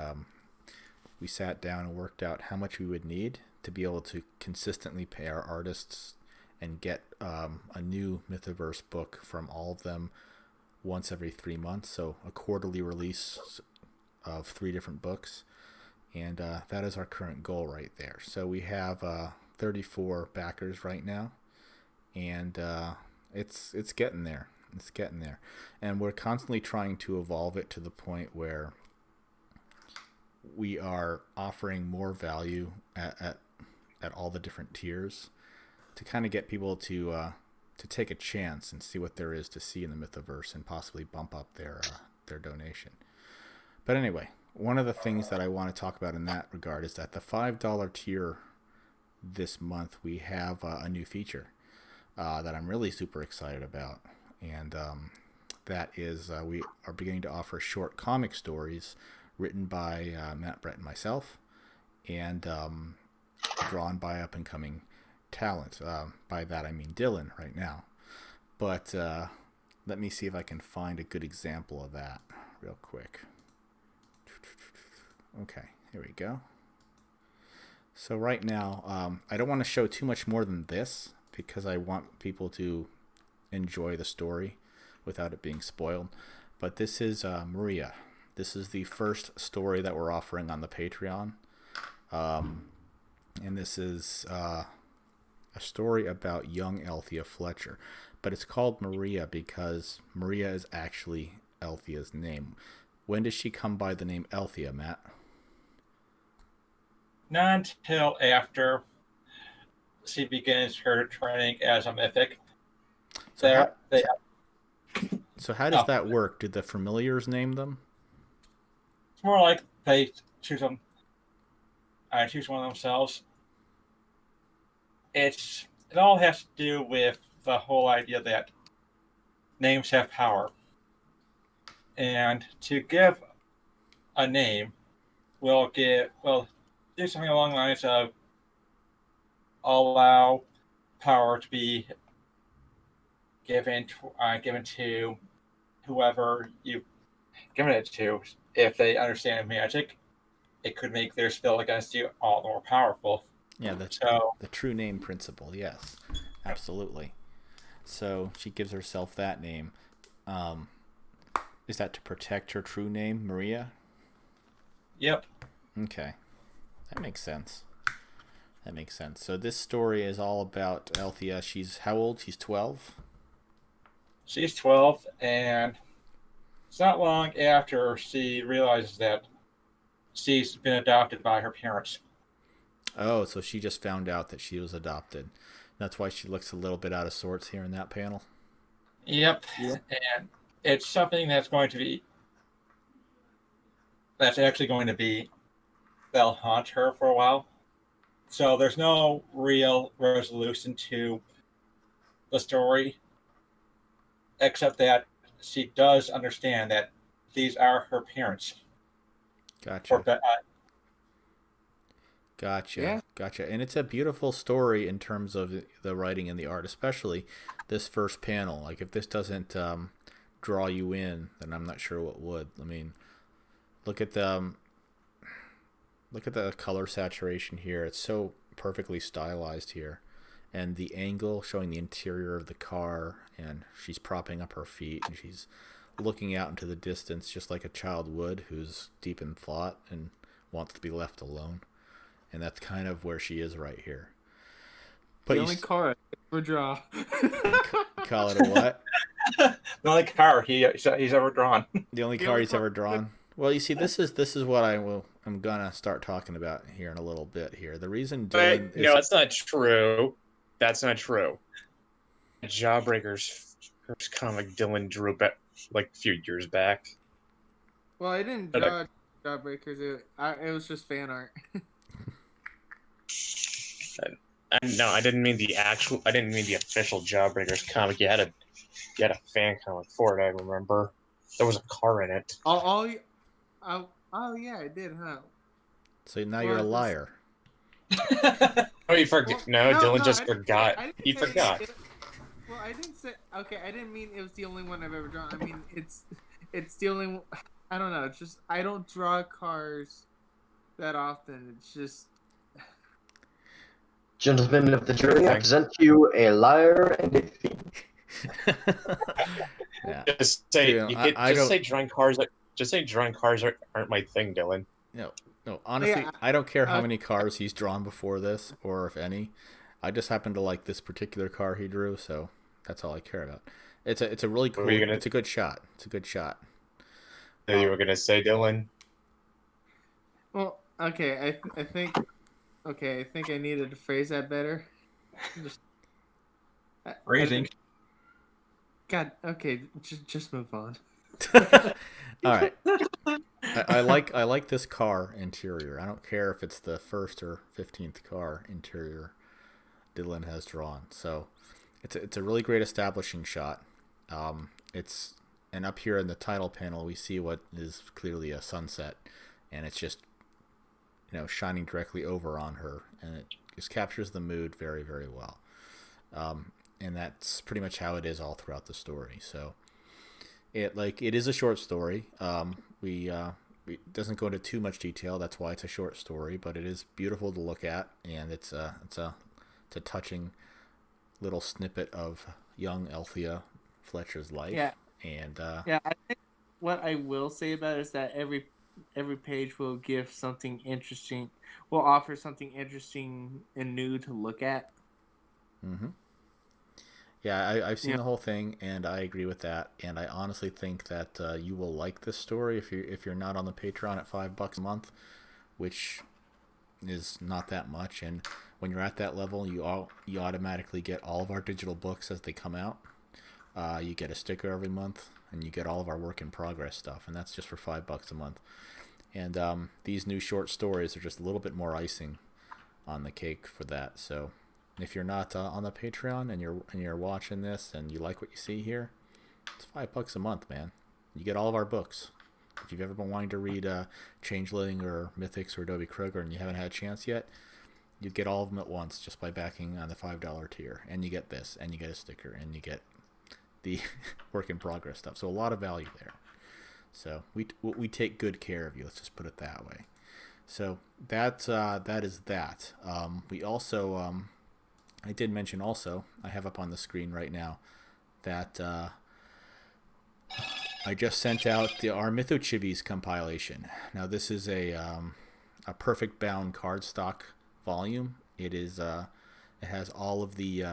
We sat down and worked out how much we would need to be able to consistently pay our artists and get a new Mythoverse book from all of them once every 3 months, so a quarterly release of 3 different books, and that is our current goal right there. So we have 34 backers right now, and it's getting there. It's getting there, and we're constantly trying to evolve it to the point where we are offering more value at all the different tiers to kind of get people to take a chance and see what there is to see in the Mythoverse and possibly bump up their donation. But anyway, one of the things that I want to talk about in that regard is that the $5 tier this month, we have a new feature that I'm really super excited about, and that is we are beginning to offer short comic stories written by Matt, Brett, and myself, and drawn by up-and-coming talent. By that I mean Dylan right now. But let me see if I can find a good example of that real quick. Okay, here we go. So right now, I don't want to show too much more than this because I want people to enjoy the story without it being spoiled. But this is Maria. This is the first story that we're offering on the Patreon. And this is a story about young Althea Fletcher. But it's called Maria because Maria is actually Althea's name. When does she come by the name Althea, Matt? Not until after she begins her training as a mythic. So how does that work? Did the familiars name them? It's more like they choose them. Choose one themselves. It all has to do with the whole idea that names have power, and to give a name will do something along the lines of allow power to be given to whoever you've given it to. If they understand magic, it could make their spell against you all the more powerful. Yeah, the true name principle. Yes, absolutely. So she gives herself that name. Is that to protect her true name, Maria? Yep. Okay, that makes sense. That makes sense. So this story is all about Althea. She's how old? She's 12? She's 12, and it's not long after she realizes that she's been adopted by her parents. Oh, so she just found out that she was adopted. That's why she looks a little bit out of sorts here in that panel. Yep. And it's something that'll haunt her for a while. So there's no real resolution to the story, except that she does understand that these are her parents. Gotcha. Gotcha. Yeah. Gotcha. And it's a beautiful story in terms of the writing and the art, especially this first panel. Like, if this doesn't draw you in, then I'm not sure what would. I mean, look at the color saturation here. It's so perfectly stylized here. And the angle showing the interior of the car, and she's propping up her feet, and she's looking out into the distance just like a child would who's deep in thought and wants to be left alone. And that's kind of where she is right here. But the only car I ever draw. Call it a what? The only car he's ever drawn. The only car he's ever drawn. Well, you see, this is what I'm gonna start talking about here in a little bit. Here, the reason Dylan no, it's not true. That's not true. Jawbreaker's first comic Dylan drew back like a few years back. Well, I didn't draw Jawbreakers. It was just fan art. No, I didn't mean the official Jawbreakers comic. You had a fan comic for it. I remember there was a car in it. Oh yeah, I did, huh? So now you're a liar. Oh, you forgot? Well, No, Dylan no, just I didn't forgot. I didn't He say forgot. well, I didn't say. Okay, I didn't mean it was the only one I've ever drawn. I mean, it's the only. I don't know. It's just I don't draw cars that often. It's just Gentlemen of the jury, I present to you a liar and a thief. Yeah. Just say Dude, you I- could I just don't- say drawing cars. Just say drawing cars aren't my thing, Dylan. No, honestly, yeah, I don't care how uh, many cars he's drawn before this, or if any. I just happen to like this particular car he drew, so that's all I care about. It's a really What cool. were you gonna- It's a good shot. It's a good shot. That you were gonna say, Dylan. well, okay. I think okay. I think I needed to phrase that better. Just Phrasing. God. Okay, just move on. All right. I like this car interior. I don't care if it's the first or 15th car interior Dylan has drawn. So it's a really great establishing shot. And up here in the title panel we see what is clearly a sunset, and it's just shining directly over on her, and it just captures the mood very, very well. And that's pretty much how it is all throughout the story. So it is a short story. It doesn't go into too much detail. That's why it's a short story, but it is beautiful to look at, and it's a touching little snippet of young Althea Fletcher's life. Yeah. And Yeah, I think what I will say about it is that every page will give something interesting. Will offer something interesting and new to look at. Mm-hmm. Yeah, I've seen the whole thing, and I agree with that. And I honestly think that you will like this story if you're not on the Patreon at $5 a month, which is not that much. And when you're at that level, you automatically get all of our digital books as they come out. You get a sticker every month, and you get all of our work in progress stuff, and that's just for $5 a month. And these new short stories are just a little bit more icing on the cake for that. So if you're not on the Patreon and you're watching this and you like what you see here, it's $5 a month, man. You get all of our books. If you've ever been wanting to read Changeling or Mythics or Adobe Kroger and you haven't had a chance yet, you get all of them at once just by backing on the $5 tier. And you get this, and you get a sticker, and you get the work in progress stuff. So a lot of value there. So we take good care of you. Let's just put it that way. So that is that. We also I did mention also, I have up on the screen right now that I just sent out our Mythochibis compilation. Now this is a perfect bound cardstock volume. It has all of the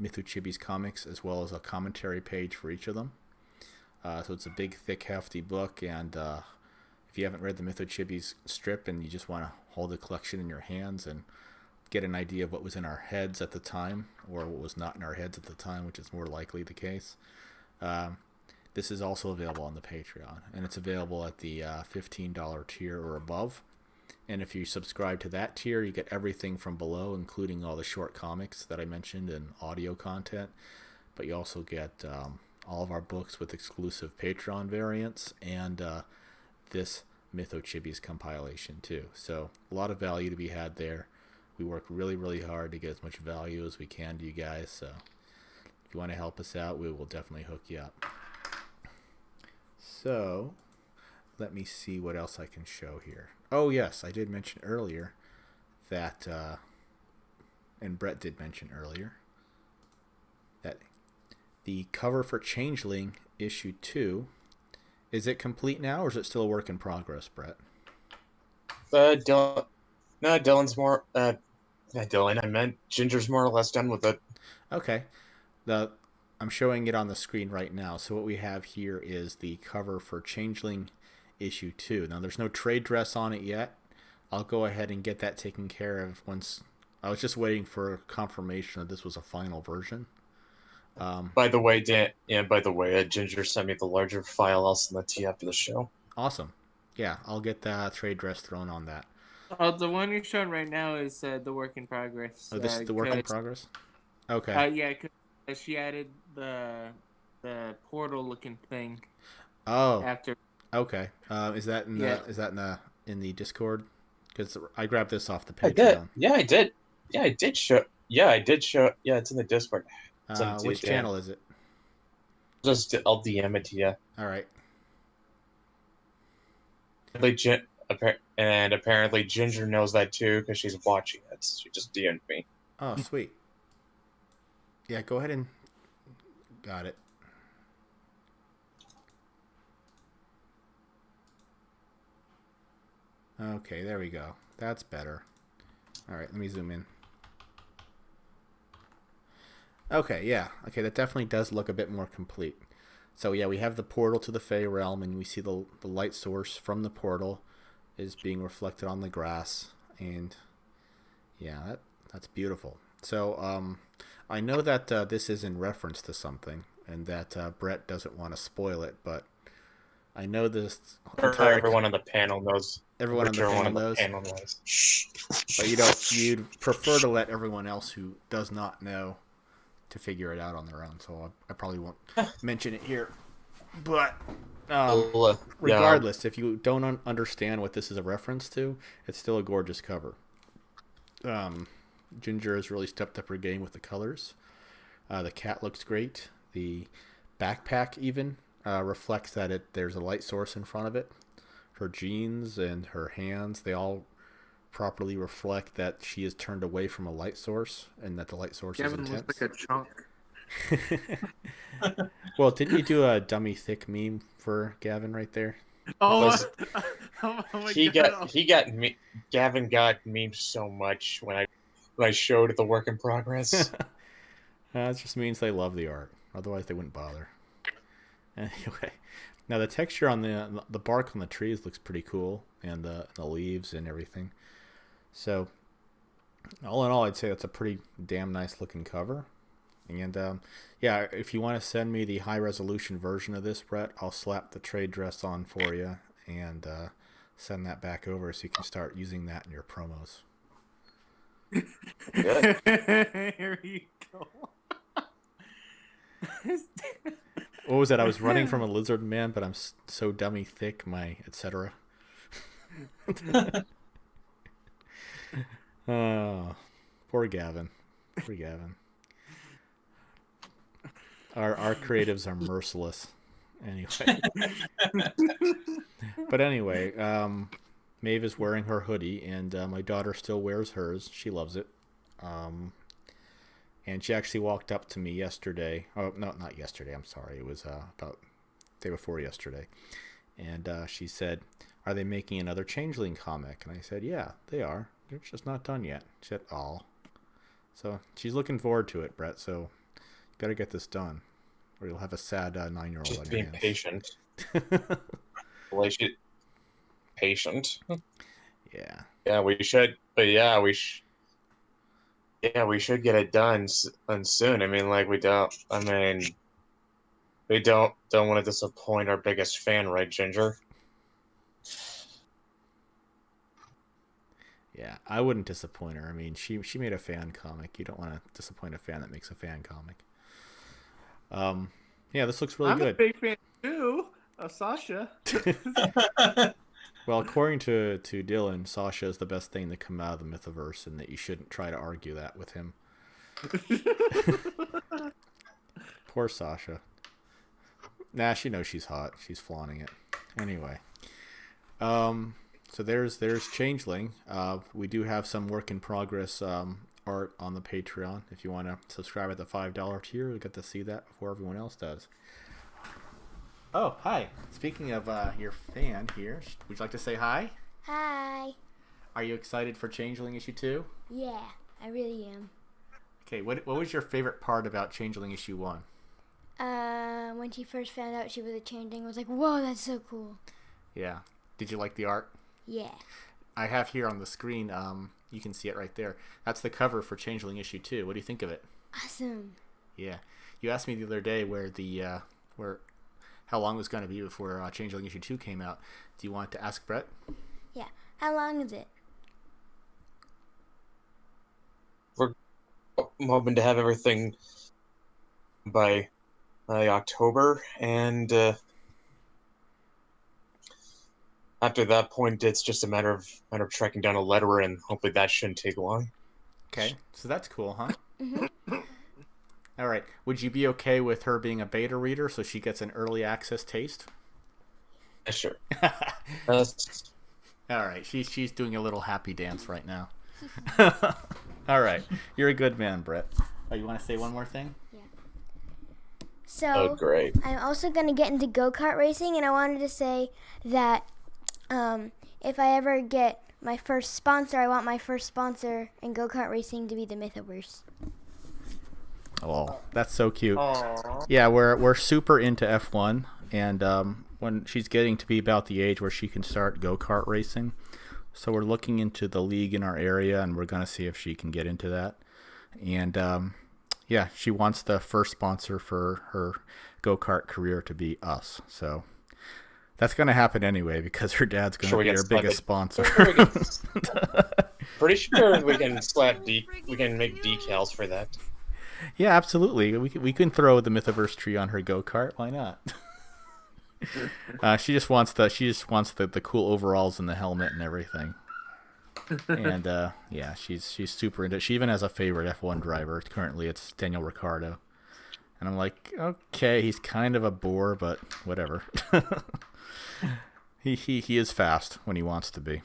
Mythochibis comics as well as a commentary page for each of them. So it's a big, thick, hefty book, and if you haven't read the Mythochibis strip and you just want to hold the collection in your hands and get an idea of what was in our heads at the time, or what was not in our heads at the time, which is more likely the case, this is also available on the Patreon, and it's available at the $15 tier or above. And if you subscribe to that tier, you get everything from below, including all the short comics that I mentioned and audio content. But you also get all of our books with exclusive Patreon variants and this Mythochibis compilation too. So a lot of value to be had there. We work really, really hard to get as much value as we can to you guys. So if you want to help us out, we will definitely hook you up. So let me see what else I can show here. Oh yes, I did mention earlier that, and Brett did mention earlier, that the cover for Changeling issue 2, is it complete now, or is it still a work in progress, Brett? Dylan. No, Dylan's more. Dylan. I meant Ginger's more or less done with it. Okay. I'm showing it on the screen right now. So what we have here is the cover for Changeling issue 2. Now there's no trade dress on it yet. I'll go ahead and get that taken care of once. I was just waiting for confirmation that this was a final version. By the way, Dan. Yeah. By the way, Ginger sent me the larger file. I'll send that to you after the show. Awesome. Yeah, I'll get the trade dress thrown on that. The one you're showing right now is the work in progress. Oh, this is the work in progress? Okay. Yeah, because she added the portal looking thing. Oh. After. Okay. Is that in the Discord Because I grabbed this off the I did. Patreon. Yeah, I did. Yeah, I did show. Yeah, I did show. Yeah, it's in the Discord. Send it to you, Which Dan. channel is it? Just I'll DM it to you. All right. And apparently Ginger knows that too because she's watching it. She just DM'd me. Oh, sweet. Yeah, go ahead and... Got it. Okay, there we go. That's better. All right, let me zoom in. Okay, yeah. Okay, that definitely does look a bit more complete. So yeah, we have the portal to the Fey realm, and we see the light source from the portal is being reflected on the grass, and yeah, that's beautiful. So I know that this is in reference to something, and that Brett doesn't want to spoil it, but I know this. Everyone on the panel knows. Everyone on the panel knows. But you'd prefer to let everyone else who does not know to figure it out on their own. So I probably won't mention it here. But regardless, if you don't understand what this is a reference to, it's still a gorgeous cover. Ginger has really stepped up her game with the colors. The cat looks great. The backpack even reflects that there's a light source in front of it. Her jeans and her hands, they all properly reflect that she is turned away from a light source and that the light source is intense. Looks like a chunk. Well, didn't you do a dummy thick meme for Gavin right there? Oh my God. Gavin got memed so much when I showed the work in progress. It just means they love the art. Otherwise, they wouldn't bother. Anyway, now the texture on the bark on the trees looks pretty cool, and the leaves and everything. So, all in all, I'd say that's a pretty damn nice looking cover. And yeah, if you want to send me the high resolution version of this, Brett, I'll slap the trade dress on for you and send that back over so you can start using that in your promos. Good. Here you go. What was that? I was running from a lizard man, but I'm so dummy thick, my etc. Oh, poor Gavin. Poor Gavin. Our creatives are merciless. Anyway. But anyway, Maeve is wearing her hoodie, and my daughter still wears hers. She loves it. And she actually walked up to me yesterday. Oh, no, not yesterday. I'm sorry. It was about day before yesterday. And she said, "Are they making another Changeling comic?" And I said, "Yeah, they are. They're just not done yet." She said, "Oh." So she's looking forward to it, Brett. So you got to get this done, or you'll have a sad 9-year-old Just on your being hands. patient. Patient. Yeah. Yeah, we should. But yeah, we should get it done soon. I mean, like we don't want to disappoint our biggest fan, right, Ginger? Yeah, I wouldn't disappoint her. I mean, she made a fan comic. You don't want to disappoint a fan that makes a fan comic. Yeah, this looks really I'm good. a big fan too of Sasha. Well, according to Dylan, Sasha is the best thing to come out of the Mythoverse, and that you shouldn't try to argue that with him. Poor Sasha. Nah, she knows she's hot. She's flaunting it. Anyway. So there's Changeling. We do have some work in progress art on the Patreon. If you want to subscribe at the $5 tier, you'll get to see that before everyone else does. Oh, hi. Speaking of your fan here, would you like to say hi? Hi. Are you excited for Changeling issue 2? Yeah, I really am. Okay, what was your favorite part about Changeling issue 1? When she first found out she was a changeling, I was like, whoa, that's so cool. Yeah. Did you like the art? Yeah. I have here on the screen, you can see it right there. That's the cover for Changeling issue 2. What do you think of it? Awesome. Yeah. You asked me the other day how long it was going to be before Changeling issue 2 came out. Do you want to ask Brett? Yeah. How long is it? I'm hoping to have everything by October, and after that point, it's just a matter of tracking down a letterer, and hopefully that shouldn't take long. Okay, so that's cool, huh? Mm-hmm. All right. Would you be okay with her being a beta reader so she gets an early access taste? Yeah, sure. All right. She's doing a little happy dance right now. All right. You're a good man, Brett. Oh, you want to say one more thing? Yeah. So Oh, great. I'm also gonna get into go-kart racing, and I wanted to say that if I ever get my first sponsor, I want my first sponsor in go-kart racing to be the Mythoverse. Oh, that's so cute. Aww. Yeah, we're super into F1, and when she's getting to be about the age where she can start go-kart racing, so we're looking into the league in our area, and we're gonna see if she can get into that. And yeah, she wants the first sponsor for her go-kart career to be us. So that's gonna happen anyway because her dad's gonna be her biggest sponsor. Pretty sure we can we can make decals for that. Yeah, absolutely. We can throw the Mythoverse tree on her go-kart. Why not? She just wants the cool overalls and the helmet and everything. And yeah, she's super into it. She even has a favorite F1 driver. Currently, it's Daniel Ricciardo. And I'm like, okay, he's kind of a bore, but whatever. He is fast when he wants to be.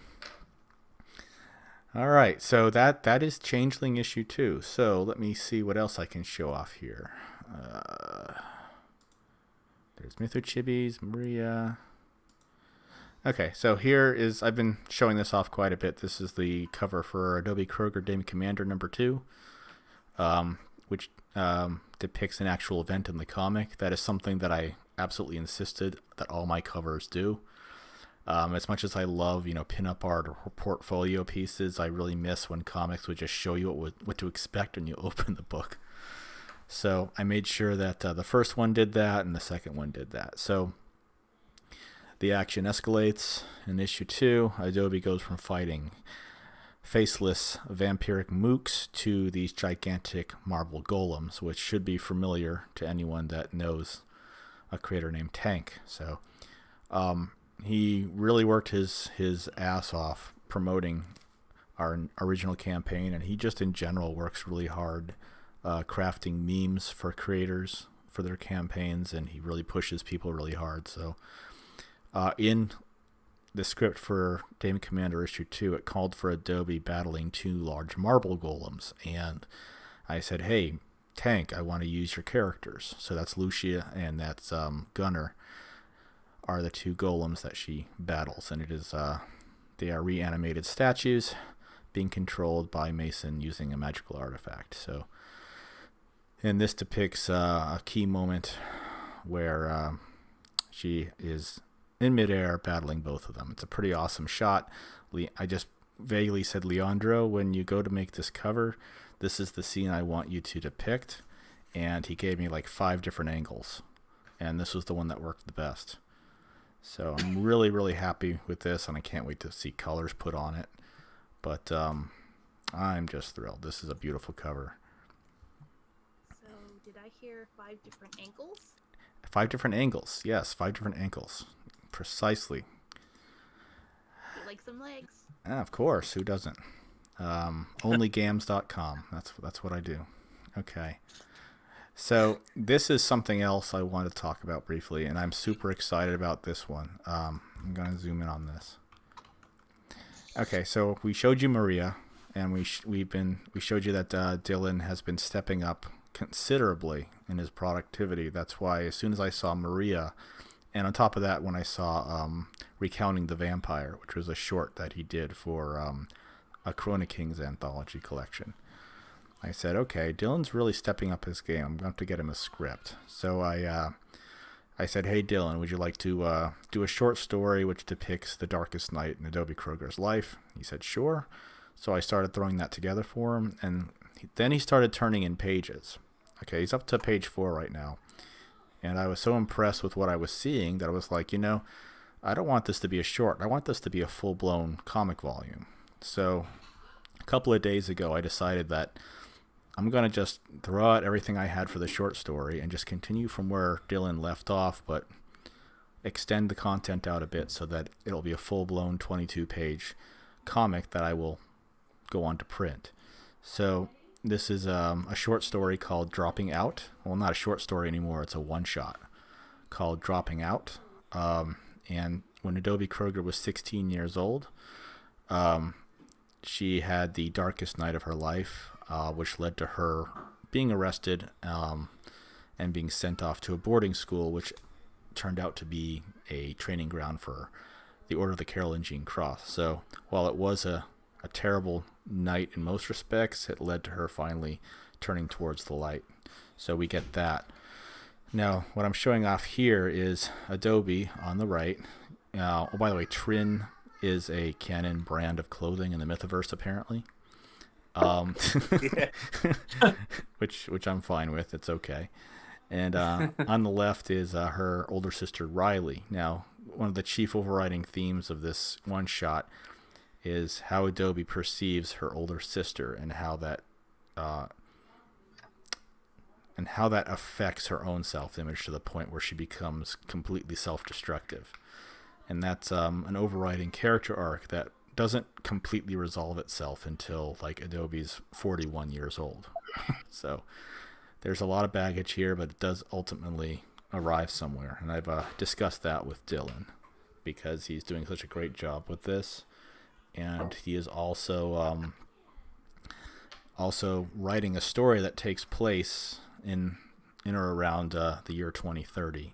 All right, so that is Changeling issue 2. So let me see what else I can show off here. There's Mythochibis, Maria. Okay, so here is, I've been showing this off quite a bit. This is the cover for Adobe Kroger Demon Commander number 2, which depicts an actual event in the comic. That is something that I absolutely insisted that all my covers do. As much as I love, pin-up art or portfolio pieces, I really miss when comics would just show you what to expect when you open the book. So I made sure that the first one did that and the second one did that. So the action escalates. In issue 2, Adobe goes from fighting faceless vampiric mooks to these gigantic marble golems, which should be familiar to anyone that knows a creator named Tank. So he really worked his ass off promoting our original campaign, and he just in general works really hard crafting memes for creators for their campaigns, and he really pushes people really hard. So in the script for Demon Commander issue 2, it called for Adobe battling 2 large marble golems, and I said, hey, Tank, I want to use your characters. So that's Lucia and that's Gunner are the 2 golems that she battles, and it is they are reanimated statues being controlled by Mason using a magical artifact. So, and this depicts a key moment where she is in midair battling both of them. It's a pretty awesome shot. I just vaguely said, Leandro, when you go to make this cover, this is the scene I want you to depict, and he gave me like 5 different angles, and this was the one that worked the best. So I'm really, really happy with this, and I can't wait to see colors put on it. But I'm just thrilled. This is a beautiful cover. So did I hear 5 different angles? 5 different angles. Yes, 5 different angles. Precisely. You like some legs? Of course. Who doesn't? Onlygams.com. That's what I do. Okay. So this is something else I want to talk about briefly, and I'm super excited about this one. I'm going to zoom in on this. Okay, so we showed you Maria, and we showed you that Dylan has been stepping up considerably in his productivity. That's why as soon as I saw Maria, and on top of that, when I saw Recounting the Vampire, which was a short that he did for a Corona Kings anthology collection, I said, okay, Dylan's really stepping up his game. I'm going to have to get him a script. So I said, hey, Dylan, would you like to do a short story which depicts the darkest night in Adobe Kroger's life? He said, sure. So I started throwing that together for him, and then he started turning in pages. Okay, he's up to page 4 right now. And I was so impressed with what I was seeing that I was like, I don't want this to be a short. I want this to be a full-blown comic volume. So a couple of days ago, I decided that I'm going to just throw out everything I had for the short story and just continue from where Dylan left off, but extend the content out a bit so that it'll be a full-blown 22-page comic that I will go on to print. So this is a short story called Dropping Out. Well, not a short story anymore. It's a one-shot called Dropping Out. And when Adobe Kroger was 16 years old, she had the darkest night of her life, which led to her being arrested and being sent off to a boarding school, which turned out to be a training ground for the Order of the Carolingian Cross. So while it was a terrible night in most respects, it led to her finally turning towards the light. So we get that. Now, what I'm showing off here is Adobe on the right. Oh, by the way, Trin is a canon brand of clothing in the Mythoverse, apparently. Which I'm fine with. It's okay. And on the left is her older sister, Riley. Now, one of the chief overriding themes of this one-shot is how Adobe perceives her older sister and how that affects her own self-image to the point where she becomes completely self-destructive. And that's an overriding character arc that doesn't completely resolve itself until like Adobe's 41 years old. So there's a lot of baggage here, but it does ultimately arrive somewhere. And I've discussed that with Dylan because he's doing such a great job with this. And he is also writing a story that takes place in or around the year 2030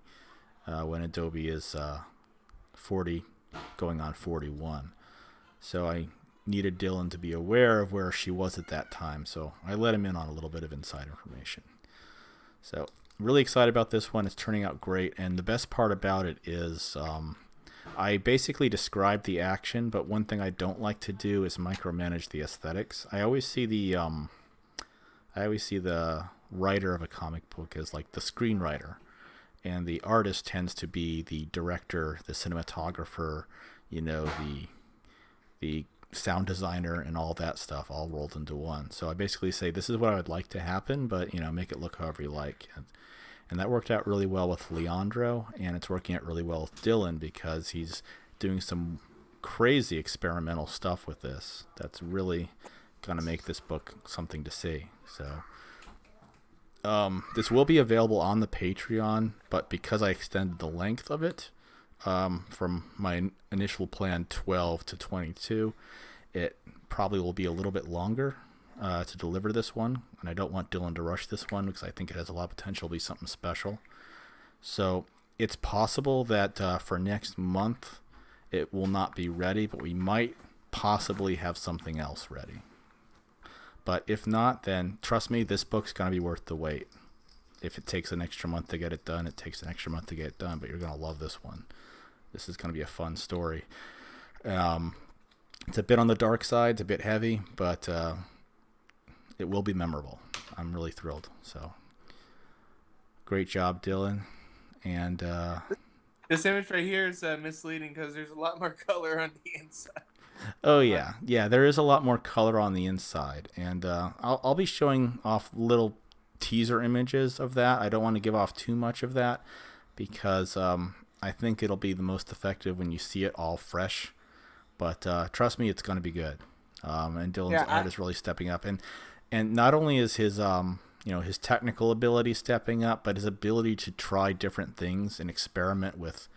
when Adobe is 40 going on 41. So I needed Dylan to be aware of where she was at that time, so I let him in on a little bit of inside information. So really excited about this one. It's turning out great, and the best part about it is I basically described the action, but one thing I don't like to do is micromanage the aesthetics. I always see the writer of a comic book as like the screenwriter, and the artist tends to be the director, the cinematographer, the sound designer and all that stuff all rolled into one. So I basically say this is what I would like to happen, but make it look however you like. And that worked out really well with Leandro, and it's working out really well with Dylan because he's doing some crazy experimental stuff with this that's really going to make this book something to see. So this will be available on the Patreon, but because I extended the length of it from my initial plan 12 to 22, it probably will be a little bit longer to deliver this one, and I don't want Dylan to rush this one because I think it has a lot of potential to be something special. So it's possible that for next month it will not be ready, but we might possibly have something else ready. But if not, then trust me, this book's going to be worth the wait. If it takes an extra month to get it done, it takes an extra month to get it done, but you're going to love this one. This is going to be a fun story. It's a bit on the dark side, it's a bit heavy, but it will be memorable. I'm really thrilled. So, great job, Dylan. And this image right here is misleading because there's a lot more color on the inside. Oh yeah, there is a lot more color on the inside, and I'll be showing off little teaser images of that. I don't want to give off too much of that because I think it'll be the most effective when you see it all fresh. But trust me, it's going to be good. And Dylan's art is really stepping up, and not only is his his technical ability stepping up, but his ability to try different things and experiment with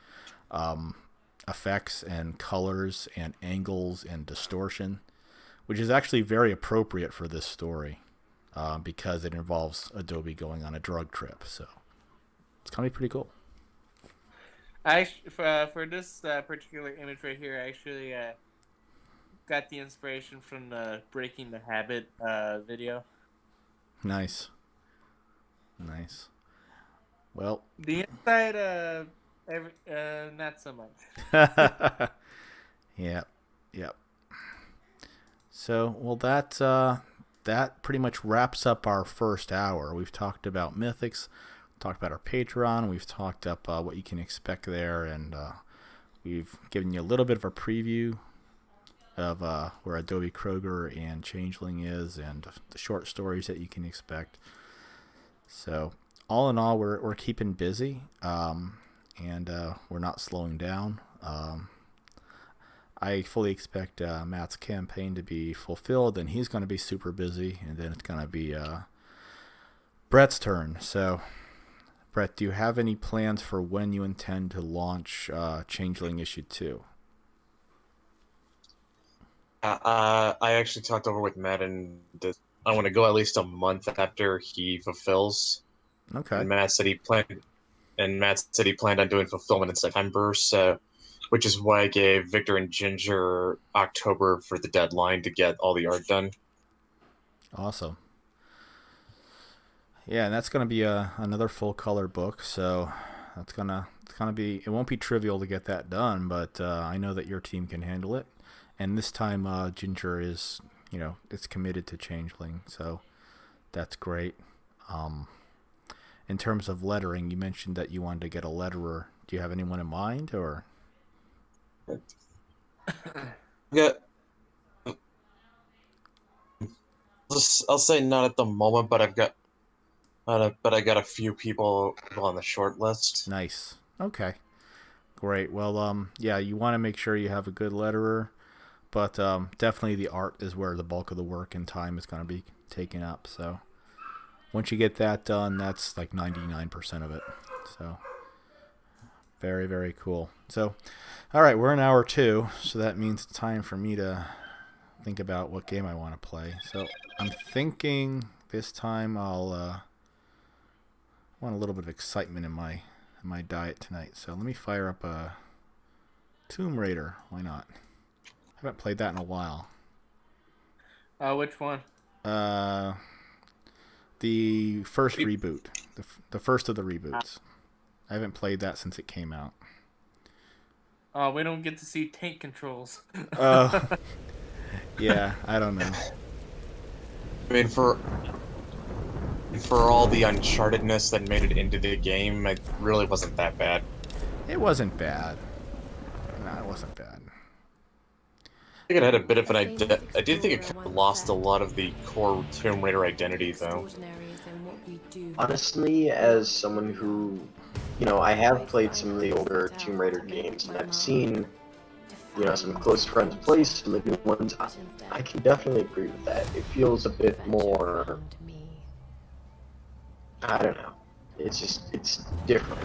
effects and colors and angles and distortion, which is actually very appropriate for this story because it involves Adobe going on a drug trip. So it's gonna be pretty cool. For this particular image right here, I actually got the inspiration from the Breaking the Habit video. Nice. Well, the inside not so much. Yep. So, well, that pretty much wraps up our first hour. We've talked about Mythics, talked about our Patreon, we've talked up what you can expect there, and we've given you a little bit of a preview of where Adobe Kroger and Changeling is, and the short stories that you can expect. So, all in all, we're keeping busy. and we're not slowing down. I fully expect Matt's campaign to be fulfilled, and he's going to be super busy, and then it's going to be Brett's turn. So, Brett, do you have any plans for when you intend to launch Changeling Issue 2? I actually talked over with Matt, and I want to go at least a month after he fulfills. Okay. And Matt said he planned on doing fulfillment in September, so which is why I gave Victor and Ginger October for the deadline to get all the art done. Awesome. Yeah, and that's going to be another full color book, so it's gonna be, it won't be trivial to get that done, but I know that your team can handle it. And this time Ginger is, it's committed to Changeling, so that's great. In terms of lettering, you mentioned that you wanted to get a letterer. Do you have anyone in mind, or? Yeah. I'll say not at the moment, but I got a few people on the short list. Nice. Okay. Great. Well, yeah, you want to make sure you have a good letterer, but definitely the art is where the bulk of the work and time is going to be taken up. So once you get that done, that's like 99% of it. So very, very cool. So, all right, we're in hour 2, so that means it's time for me to think about what game I want to play. So I'm thinking this time I'll want a little bit of excitement in my diet tonight. So let me fire up a Tomb Raider. Why not? I haven't played that in a while. Which one? The first reboot. The first of the reboots. I haven't played that since it came out. Oh, we don't get to see tank controls. Yeah, I don't know. I mean, for all the Unchartedness that made it into the game, it really wasn't that bad. It wasn't bad. No, it wasn't bad. I think it had a bit of an I did think it kind of lost a lot of the core Tomb Raider identity, though. Honestly, as someone who, I have played some of the older Tomb Raider games, and I've seen, some close friends play some of the new ones, I can definitely agree with that. It feels a bit more, I don't know. It's different.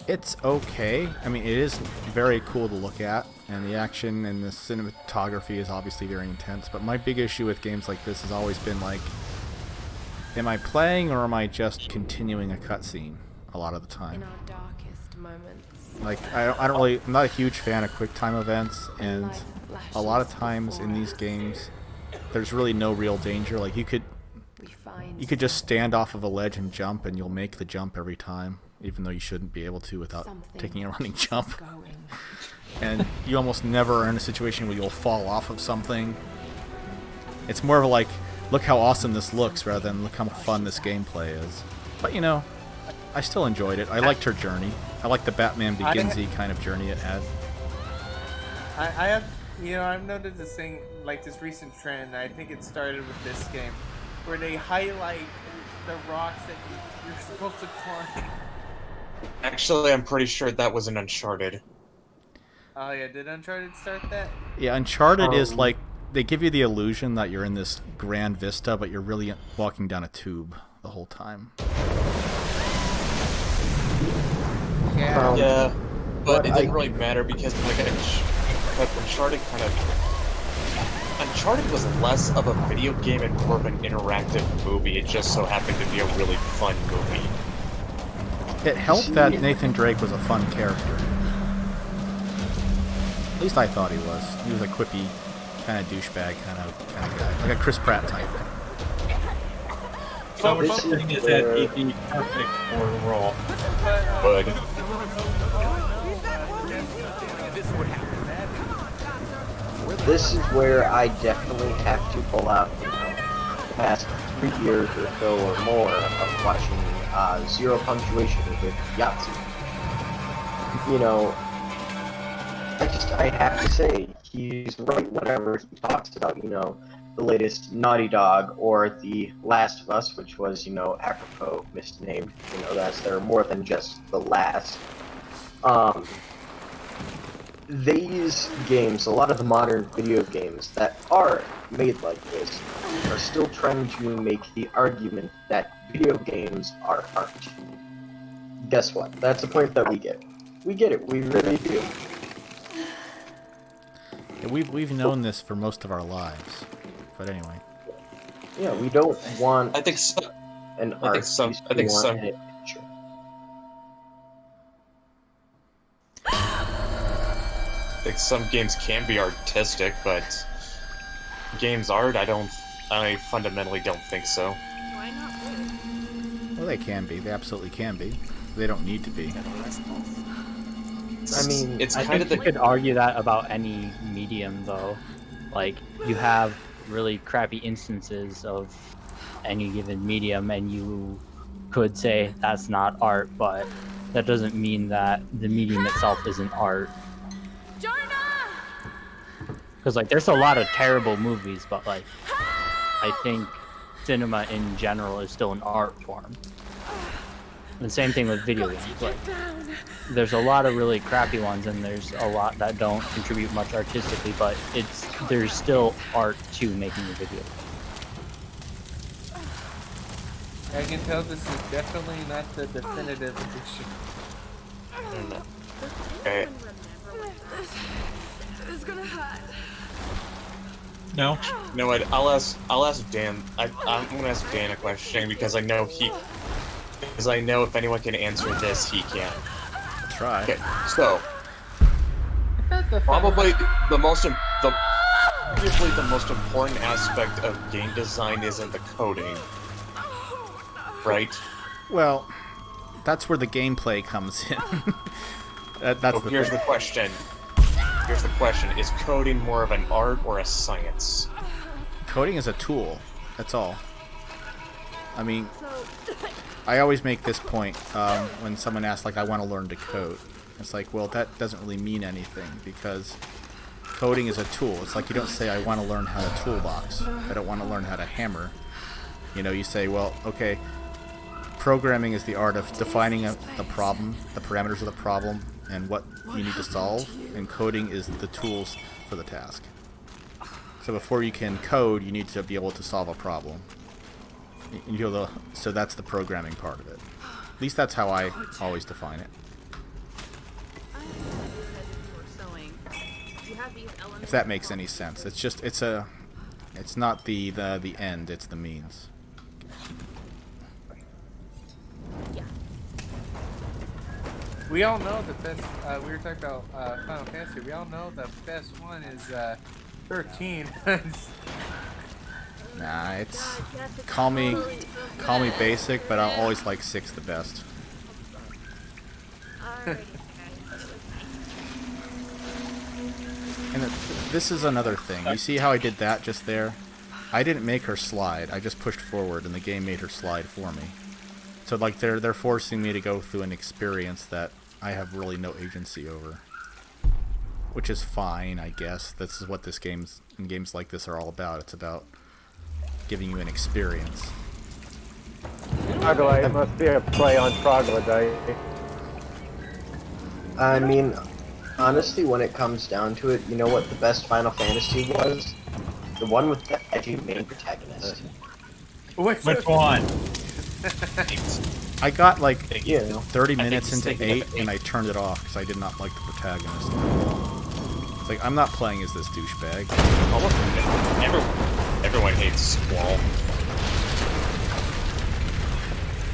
It's okay. I mean, it is very cool to look at, and the action and the cinematography is obviously very intense, but my big issue with games like this has always been like, am I playing or am I just continuing a cutscene a lot of the time? In our darkest moments. Like, I'm not a huge fan of quick time events, and a lot of times in these games, there's really no real danger. Like, you could just stand off of a ledge and jump, and you'll make the jump every time, even though you shouldn't be able to without taking a running jump. And you almost never are in a situation where you'll fall off of something. It's more of a like, look how awesome this looks, rather than look how fun this gameplay is. But I still enjoyed it. I liked her journey. I liked the Batman Begins-y kind of journey it had. I have, I've noticed this thing, like this recent trend. I think it started with this game, where they highlight the rocks that you're supposed to climb. Actually, I'm pretty sure that was an Uncharted. Oh yeah, did Uncharted start that? Yeah, Uncharted is like, they give you the illusion that you're in this grand vista, but you're really walking down a tube the whole time. Yeah, but it didn't really matter because Uncharted was less of a video game and more of an interactive movie. It just so happened to be a really fun movie. It helped that Nathan Drake was a fun character. At least I thought he was. He was a quippy, kind of douchebag kind of guy, like a Chris Pratt type. So we're saying is that he'd be perfect for the role. But This is where I definitely have to pull out the past 3 years or so or more of watching Zero Punctuation with Yahtzee. I have to say, he's right whenever he talks about, the latest Naughty Dog or The Last of Us, which was, apropos misnamed. They're more than just The Last. These games, a lot of the modern video games that are made like this, are still trying to make the argument that video games are art. Guess what? That's a point that we get. We get it. We really do. Yeah, we've known this for most of our lives. But anyway. Yeah, we don't want I think so. an I art think some. piece. I We think want some. an adventure. I think some games can be artistic, but games art, I fundamentally don't think so. Why not wood? Well, they can be. They absolutely can be. They don't need to be. I mean, it's I kind think of you could argue that about any medium, though. Like, you have really crappy instances of any given medium, and you could say that's not art, but that doesn't mean that the medium itself isn't art. Because, like, there's a lot of terrible movies, but, like, I think cinema in general is still an art form. The same thing with video games. Like, there's a lot of really crappy ones, and there's a lot that don't contribute much artistically, but there's still art to making a video. I can tell this is definitely not the definitive edition. Okay. It's gonna hurt. No. You know what? I'll ask Dan. I'm gonna ask Dan a question because I know if anyone can answer this, he can. Try. Okay, so I thought probably the most important aspect of game design isn't the coding, right? Well, that's where the gameplay comes in. That's So the here's thing. the question. Is coding more of an art or a science? Coding is a tool. That's all. I mean, I always make this point when someone asks, like, I want to learn to code. It's like, well, that doesn't really mean anything because coding is a tool. It's like you don't say, I want to learn how to toolbox. I don't want to learn how to hammer. You say, well, okay, programming is the art of defining the problem, the parameters of the problem, and what you need to solve, and coding is the tools for the task. So before you can code, you need to be able to solve a problem. So that's the programming part of it. At least that's how I always define it. If that makes any sense. It's just it's not the end, it's the means. We all know the best. We were talking about Final Fantasy. We all know the best one is 13. Nah, it's call me basic, but I'll always like 6 the best. And this is another thing. You see how I did that just there? I didn't make her slide. I just pushed forward, and the game made her slide for me. So like they're forcing me to go through an experience that I have really no agency over, which is fine, I guess. This is what games like this are all about. It's about giving you an experience. Troglodyte, it must be a play on troglodyte. I mean, honestly, when it comes down to it, you know what the best Final Fantasy was? The one with the edgy main protagonist. Which one? I got like 30 minutes into 8 and I turned it off because I did not like the protagonist. It's like, I'm not playing as this douchebag. Everyone hates Squall.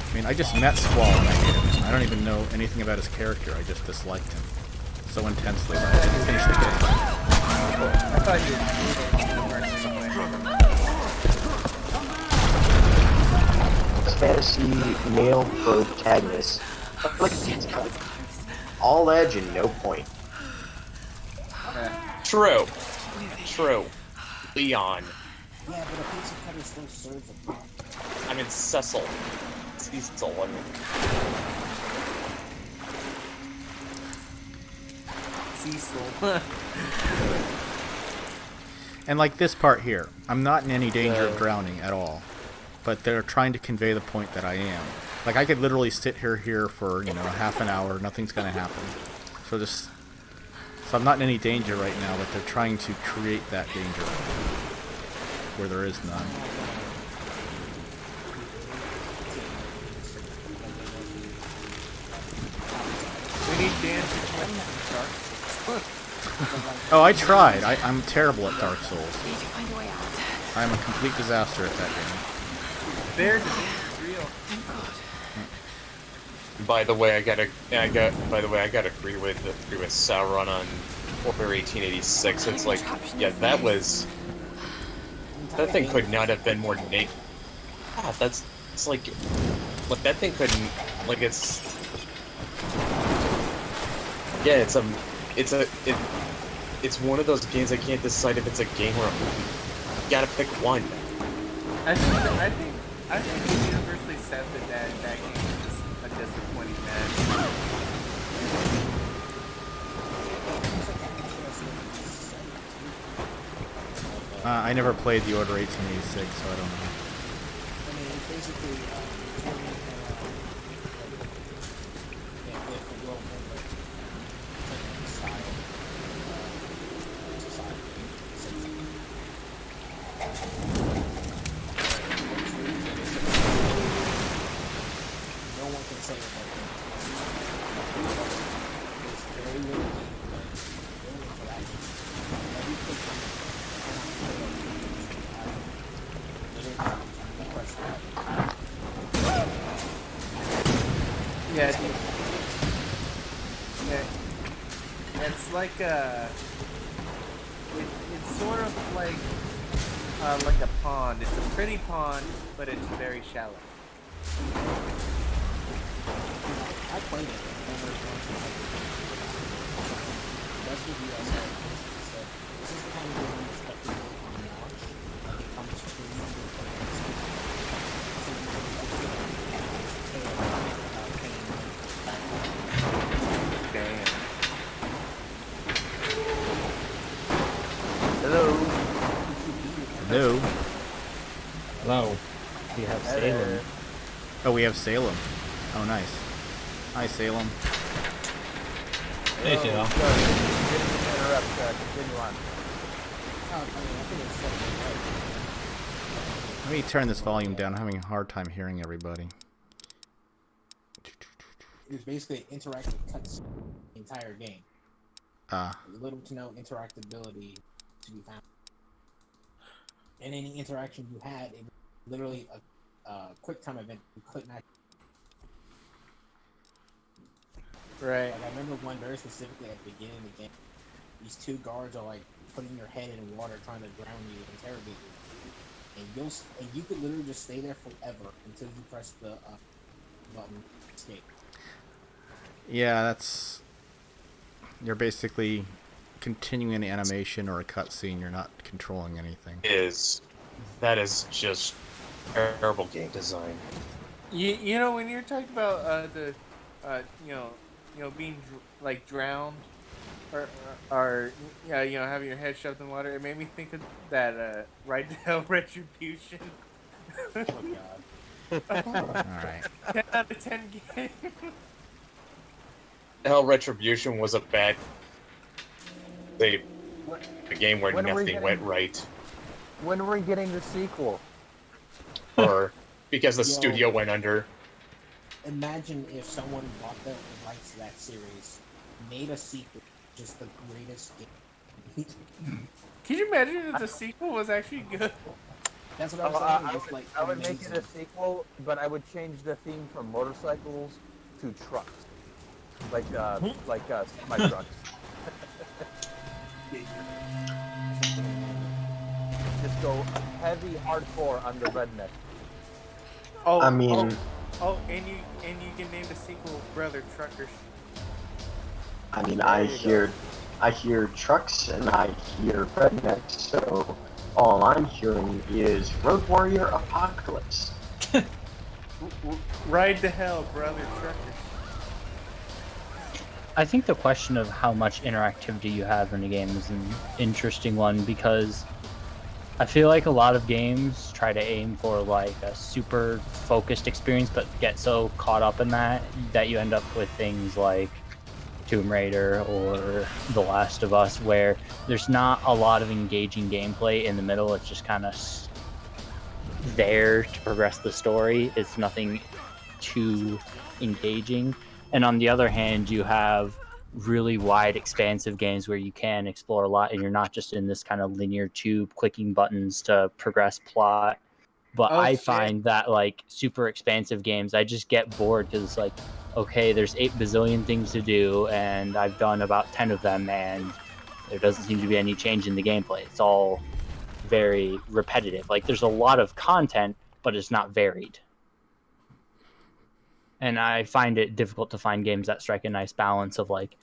I mean, I just met Squall and I hate him. I don't even know anything about his character. I just disliked him so intensely. I didn't finish the game. I thought you Fantasy male protagonist. Like, it's kind of all edge and no point. True. Leon. Yeah, but a pizza cutter still serves a pop. I mean, Cecil. Cecil, I mean. Cecil. And like this part here, I'm not in any danger of drowning at all. But they're trying to convey the point that I am. Like, I could literally sit here for, you know, half an hour, nothing's gonna happen. So I'm not in any danger right now, but they're trying to create that danger where there is none. We need Dan to play some Dark Souls. Oh, I tried. I'm terrible at Dark Souls. I'm a complete disaster at that game. There's real. By the way, I gotta agree with Sauron on Order 1886. It's like, yeah, that thing could not have been more naked. Ah, it's like that thing couldn't, like, it's one of those games I can't decide if it's a game or a movie. You gotta pick one. I think it's universally said that game is just a disappointing match. I never played the Order 1886, so I don't know. I mean, basically, no one can say it like it's very limited. Yeah, it's like it's sort of like a pond. It's a pretty pond, but it's very shallow. I played it. That's what you guys said. This is the kind of game you expect to do on launch. Like, it comes Damn. Hello. Hello. Hello. We have Salem. Oh, we have Salem. Oh, nice. Hi, Salem. Hey, Salem. Didn't interrupt. Continue on. Let me turn this volume down. I'm having a hard time hearing everybody. It's basically interactive cuts the entire game. Little to no interactability to be found. And any interaction you had, it was literally a quick time event you couldn't actually. Right. Like, I remember one very specifically at the beginning of the game. These two guards are like putting your head in water, trying to drown you, interrogate you, and you could literally just stay there forever until you press the button escape. Yeah, you're basically continuing an animation or a cutscene. You're not controlling anything. That is just terrible game design. You know, when you're talking about being drowned or having your head shoved in water, it made me think of that Ride to Hell Retribution. Oh god. Alright. 10 out of 10 game. Hell Retribution was a bad a game where nothing went right. When are we getting the sequel? Or because the studio went under. Imagine if someone bought the rights to that series, made a sequel, just the greatest game. Can you imagine if the sequel was actually good? That's what I was saying. I would make it a sequel, but I would change the theme from motorcycles to trucks, like my trucks. Just go heavy, hardcore on the redneck. I mean, and you can name the sequel Brother Truckers. I mean, I hear trucks and I hear rednecks, so all I'm hearing is Road Warrior Apocalypse. Ride to Hell, Brother Truckers. I think the question of how much interactivity you have in a game is an interesting one because I feel like a lot of games try to aim for like a super focused experience, but get so caught up in that you end up with things like Tomb Raider or The Last of Us, where there's not a lot of engaging gameplay in the middle. It's just kind of there to progress the story. It's nothing too engaging. And on the other hand, you have really wide, expansive games where you can explore a lot, and you're not just in this kind of linear tube clicking buttons to progress plot. But I find that like super expansive games, I just get bored because it's like, okay, there's 8 bazillion things to do, and I've done about 10 of them, and there doesn't seem to be any change in the gameplay. It's all very repetitive. Like, there's a lot of content, but it's not varied. And I find it difficult to find games that strike a nice balance of like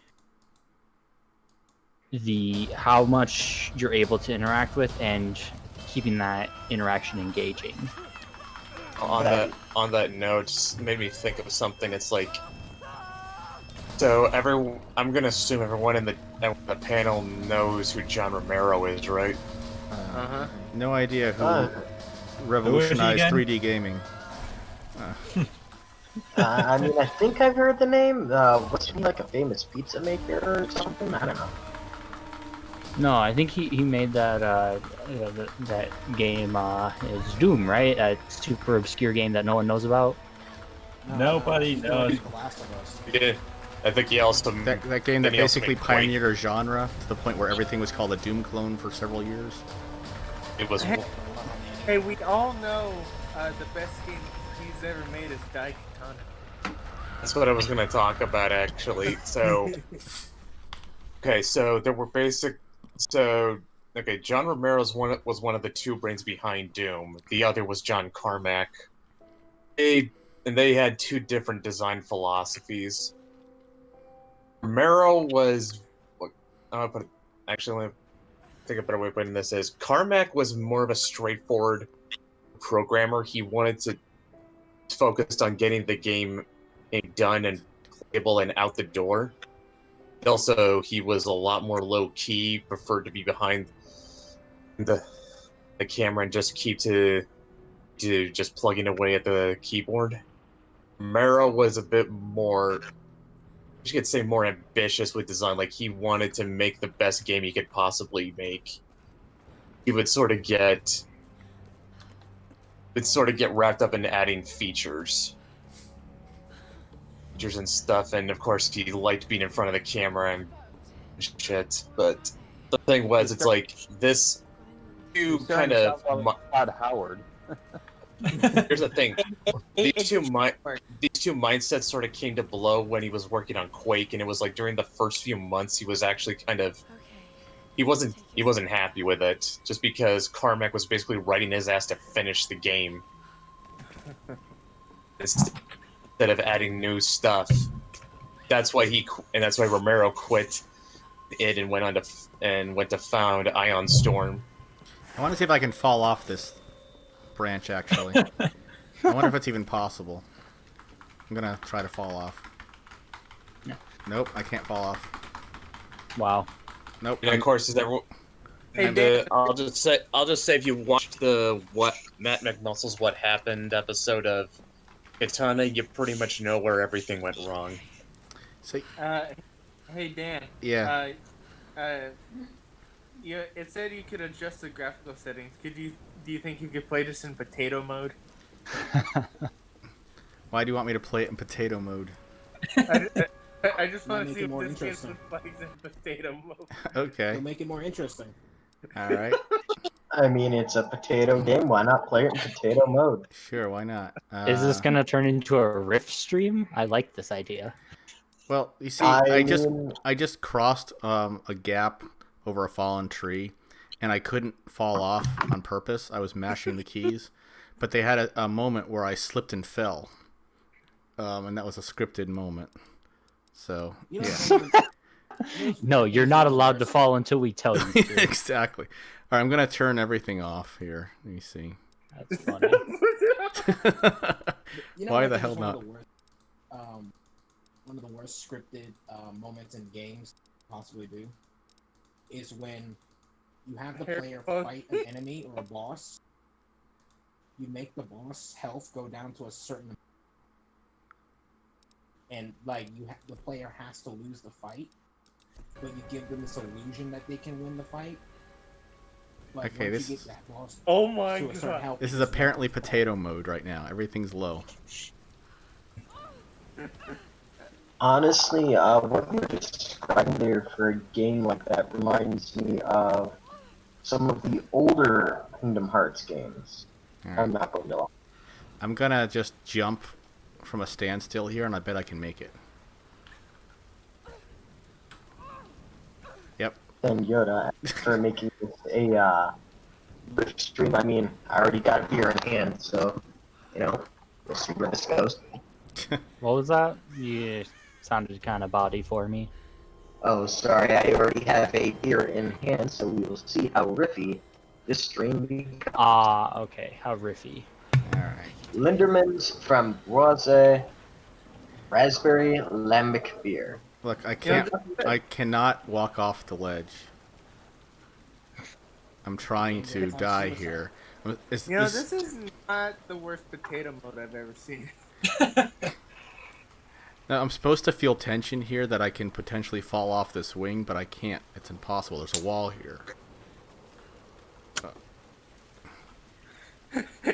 how much you're able to interact with and keeping that interaction engaging. On that note, just made me think of something. It's like, so I'm gonna assume everyone in the panel knows who John Romero is, right? No idea who revolutionized 3D gaming. I mean, I think I've heard the name. Wasn't he like a famous pizza maker or something? I don't know. No, I think he made that that game is Doom, right? A super obscure game that no one knows about. Nobody knows. The Last of Us. Yeah, I think he also That game that basically pioneered a genre to the point where everything was called a Doom clone for several years. It was. Hey, we all know the best game he's ever made is Daikatana. That's what I was gonna talk about, actually. So, okay, so there were John Romero was one of the 2 brains behind Doom. The other was John Carmack. They had 2 different design philosophies. Romero was, actually, let me think a better way of putting this is, Carmack was more of a straightforward programmer. He wanted to focus on getting the game done and playable and out the door. Also, he was a lot more low-key, preferred to be behind the camera and just keep to just plugging away at the keyboard. Romero was a bit more, you could say, more ambitious with design. Like, he wanted to make the best game he could possibly make. He would sort of get wrapped up in adding features and stuff, and of course he liked being in front of the camera and shit. But the thing was, it's like this two kind of Todd Howard. Here's the thing: these two mindsets sort of came to blow when he was working on Quake, and it was like during the first few months he was actually kind of he wasn't happy with it, just because Carmack was basically writing his ass to finish the game instead of adding new stuff. That's why Romero quit it and went to found Ion Storm. I want to see if I can fall off this branch, actually. I wonder if it's even possible. I'm gonna try to fall off. No. Nope, I can't fall off. Wow. Nope. And of course, I'll just say if you watched the Matt McMuscle's What Happened episode of Katana, you pretty much know where everything went wrong. See. Hey Dan. Yeah. It said you could adjust the graphical settings. Do you think you could play this in potato mode? Why do you want me to play it in potato mode? I just want to see if this game plays in potato mode. Okay. It'll make it more interesting. All right. I mean, it's a potato game. Why not play it in potato mode? Sure, why not? Is this gonna turn into a Rift stream? I like this idea. Well, you see, I just crossed a gap over a fallen tree, and I couldn't fall off on purpose. I was mashing the keys, but they had a moment where I slipped and fell, and that was a scripted moment. So, yeah. No, you're not allowed to fall until we tell you to. Exactly. All right, I'm going to turn everything off here. Let me see. That's funny. Why the hell not? One of the worst scripted moments in games possibly do is when you have the player fight an enemy or a boss. You make the boss health go down to a certain, and like the player has to lose the fight, but you give them this illusion that they can win the fight. But Okay, once you get that boss Oh my to a certain god. health, This is it's apparently not potato mode right now. Everything's low. Honestly, what you're describing there for a game like that reminds me of some of the older Kingdom Hearts games. Alright. I'm not going to lie. I'm gonna just jump from a standstill here, and I bet I can make it. Yep. And Yoda, for making this a Twitch stream, I mean, I already got a beer in hand, so, you know, we'll see where this goes. What was that? You sounded kind of body for me. Oh, sorry, I already have a beer in hand, so we will see how riffy this stream becomes. Ah, okay. How riffy. Alright. Linderman's from Roise Raspberry Lambic Beer. Look, I cannot walk off the ledge. I'm trying to die here. This is not the worst potato mode I've ever seen. Now, I'm supposed to feel tension here that I can potentially fall off this wing, but I can't. It's impossible. There's a wall here.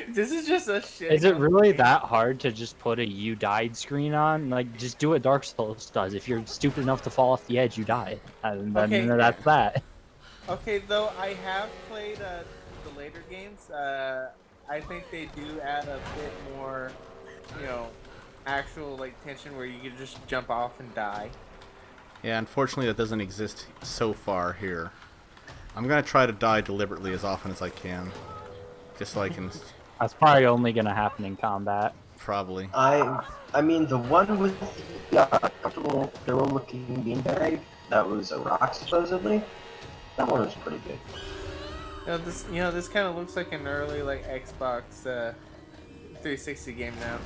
This is just a shit. Is it really that hard to just put a "you died" screen on? Like, just do what Dark Souls does. If you're stupid enough to fall off the edge, you die. And then Okay. that's that. Okay, though I have played the later games. I think they do add a bit more, actual tension where you can just jump off and die. Yeah, unfortunately that doesn't exist so far here. I'm gonna try to die deliberately as often as I can. Just so I can... That's probably only gonna happen in combat. Probably. I mean, the one with the comfortable pillow-looking beanbag that was a rock, supposedly, that one was pretty good. This kind of looks like an early Xbox 360 game now.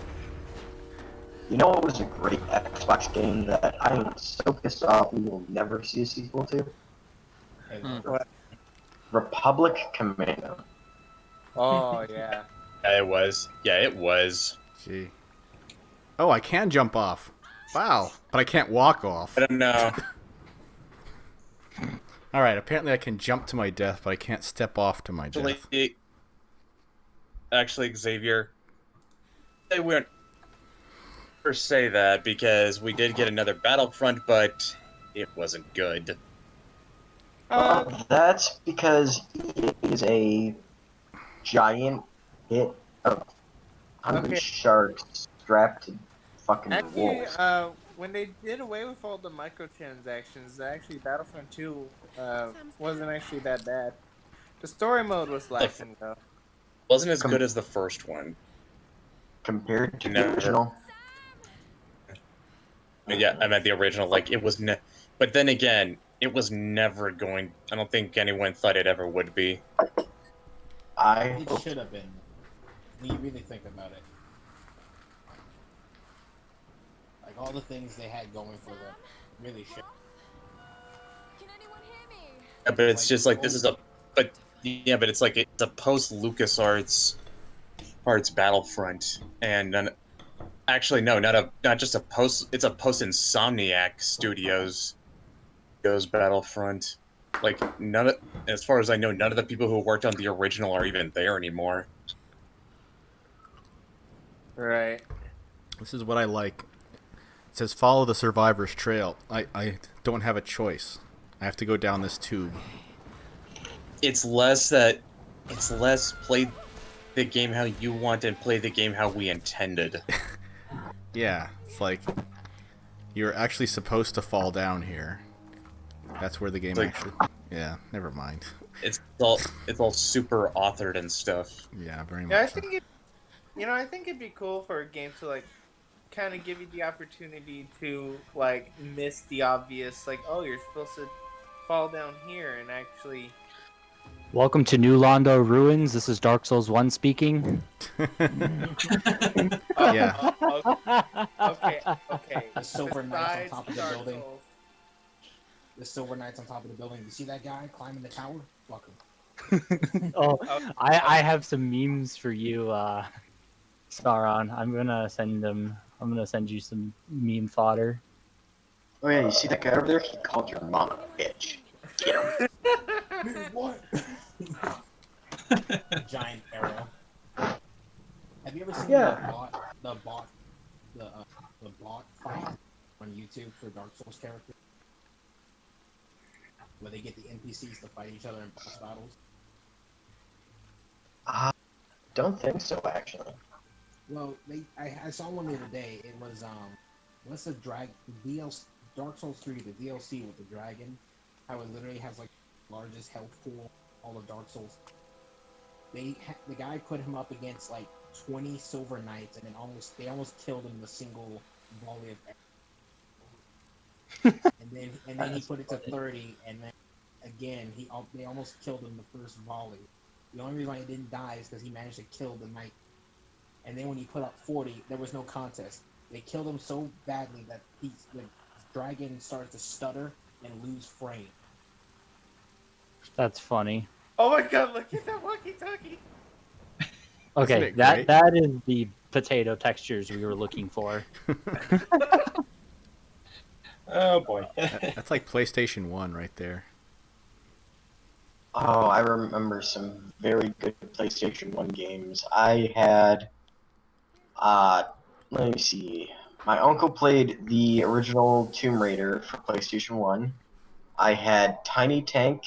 You know what was a great Xbox game that I am so pissed off we will never see a sequel to? What? Republic Commando. Oh, yeah. Yeah, it was. Yeah, it was. Gee. Oh, I can jump off. Wow. But I can't walk off. I don't know. Alright, apparently I can jump to my death, but I can't step off to my death. Actually, Xavier, they wouldn't per se that because we did get another Battlefront, but it wasn't good. That's because it is a giant hit of hungry sharks strapped to fucking wolves. When they did away with all the microtransactions, actually Battlefront 2 wasn't actually that bad. The story mode was lacking, though. Wasn't as good as the first one. Compared to the original? Yeah, I meant the original. It was but then again, it was never going... I don't think anyone thought it ever would be. It should have been. When you really think about it. All the things they had going for them really should. Yeah, but it's just this is a... But it's it's a post-LucasArts Battlefront. And actually, no, not just a post... It's a post-Insomniac Studios Battlefront. As far as I know, none of the people who worked on the original are even there anymore. Right. This is what I like. It says follow the survivor's trail. I don't have a choice. I have to go down this tube. It's less play the game how you want and play the game how we intended. Yeah, it's you're actually supposed to fall down here. That's where the game actually... Yeah, never mind. It's all super authored and stuff. Yeah, very much. Yeah, I think it'd be cool for a game to kind of give you the opportunity to miss the obvious, oh, you're supposed to fall down here and actually... Welcome to New Londo Ruins. This is Dark Souls 1 speaking. Yeah. Okay. The silver knife on top of the building. the Silver Knights on top of the building. You see that guy climbing the tower? Fuck him. Oh, I have some memes for you, Sauron. I'm gonna send you some meme fodder. Oh yeah, you see that guy over there? He called your mom a bitch. Get him. Dude, what? Giant arrow. Have you ever seen the bot fight on YouTube for Dark Souls characters? Where they get the NPCs to fight each other in boss battles? Don't think so, actually. Well, I saw one the other day. It was what's the DLC Dark Souls 3, the DLC with the dragon? How it literally has like largest health pool all of Dark Souls. The guy put him up against like 20 Silver Knights, and then they almost killed him with a single volley of arrows. and then he put it to 30, and then again they almost killed him the first volley. The only reason why he didn't die is because he managed to kill the knight. And then when he put up 40, there was no contest. They killed him so badly that the dragon started to stutter and lose frame. That's funny. Oh my god, look at that walkie-talkie! Okay, that is the potato textures we were looking for. Oh boy. That's like PlayStation 1 right there. Oh, I remember some very good PlayStation 1 games. I had, let me see. My uncle played the original Tomb Raider for PlayStation 1. I had Tiny Tank,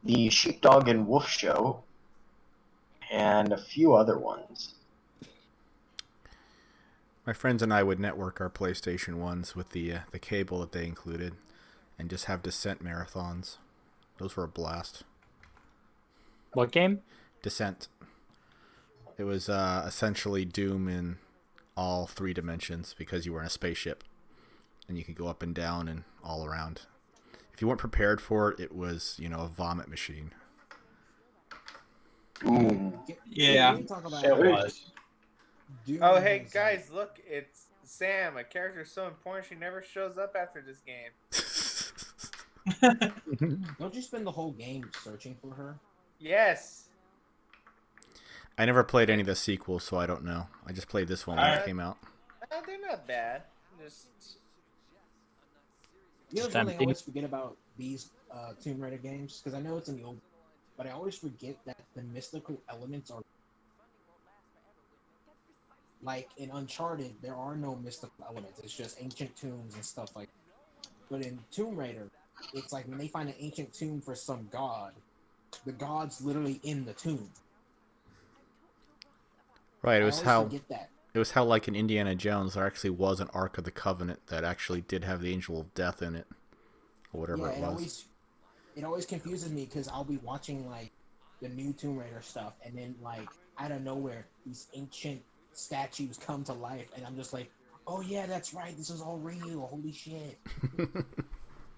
the Sheepdog and Wolf Show, and a few other ones. My friends and I would network our PlayStation 1s with the cable that they included and just have Descent marathons. Those were a blast. What game? Descent. It was essentially Doom in all 3 dimensions because you were in a spaceship and you could go up and down and all around. If you weren't prepared for it, it was, a vomit machine. Ooh. Yeah, it was. Oh, hey guys, look, it's Sam. A character so important she never shows up after this game. Don't you spend the whole game searching for her? Yes. I never played any of the sequels, so I don't know. I just played this one when it came out. They're not bad. You know something I always forget about these Tomb Raider games? Because I know it's in the old, but I always forget that the mystical elements are... Like, in Uncharted, there are no mystical elements. It's just ancient tombs and stuff like that. But in Tomb Raider, it's like when they find an ancient tomb for some god, the god's literally in the tomb. Right, it was how like in Indiana Jones there actually was an Ark of the Covenant that actually did have the Angel of Death in it, or whatever it was. It always confuses me because I'll be watching like the new Tomb Raider stuff, and then like out of nowhere these ancient statues come to life, and I'm just like, oh yeah, that's right, this is all real, holy shit.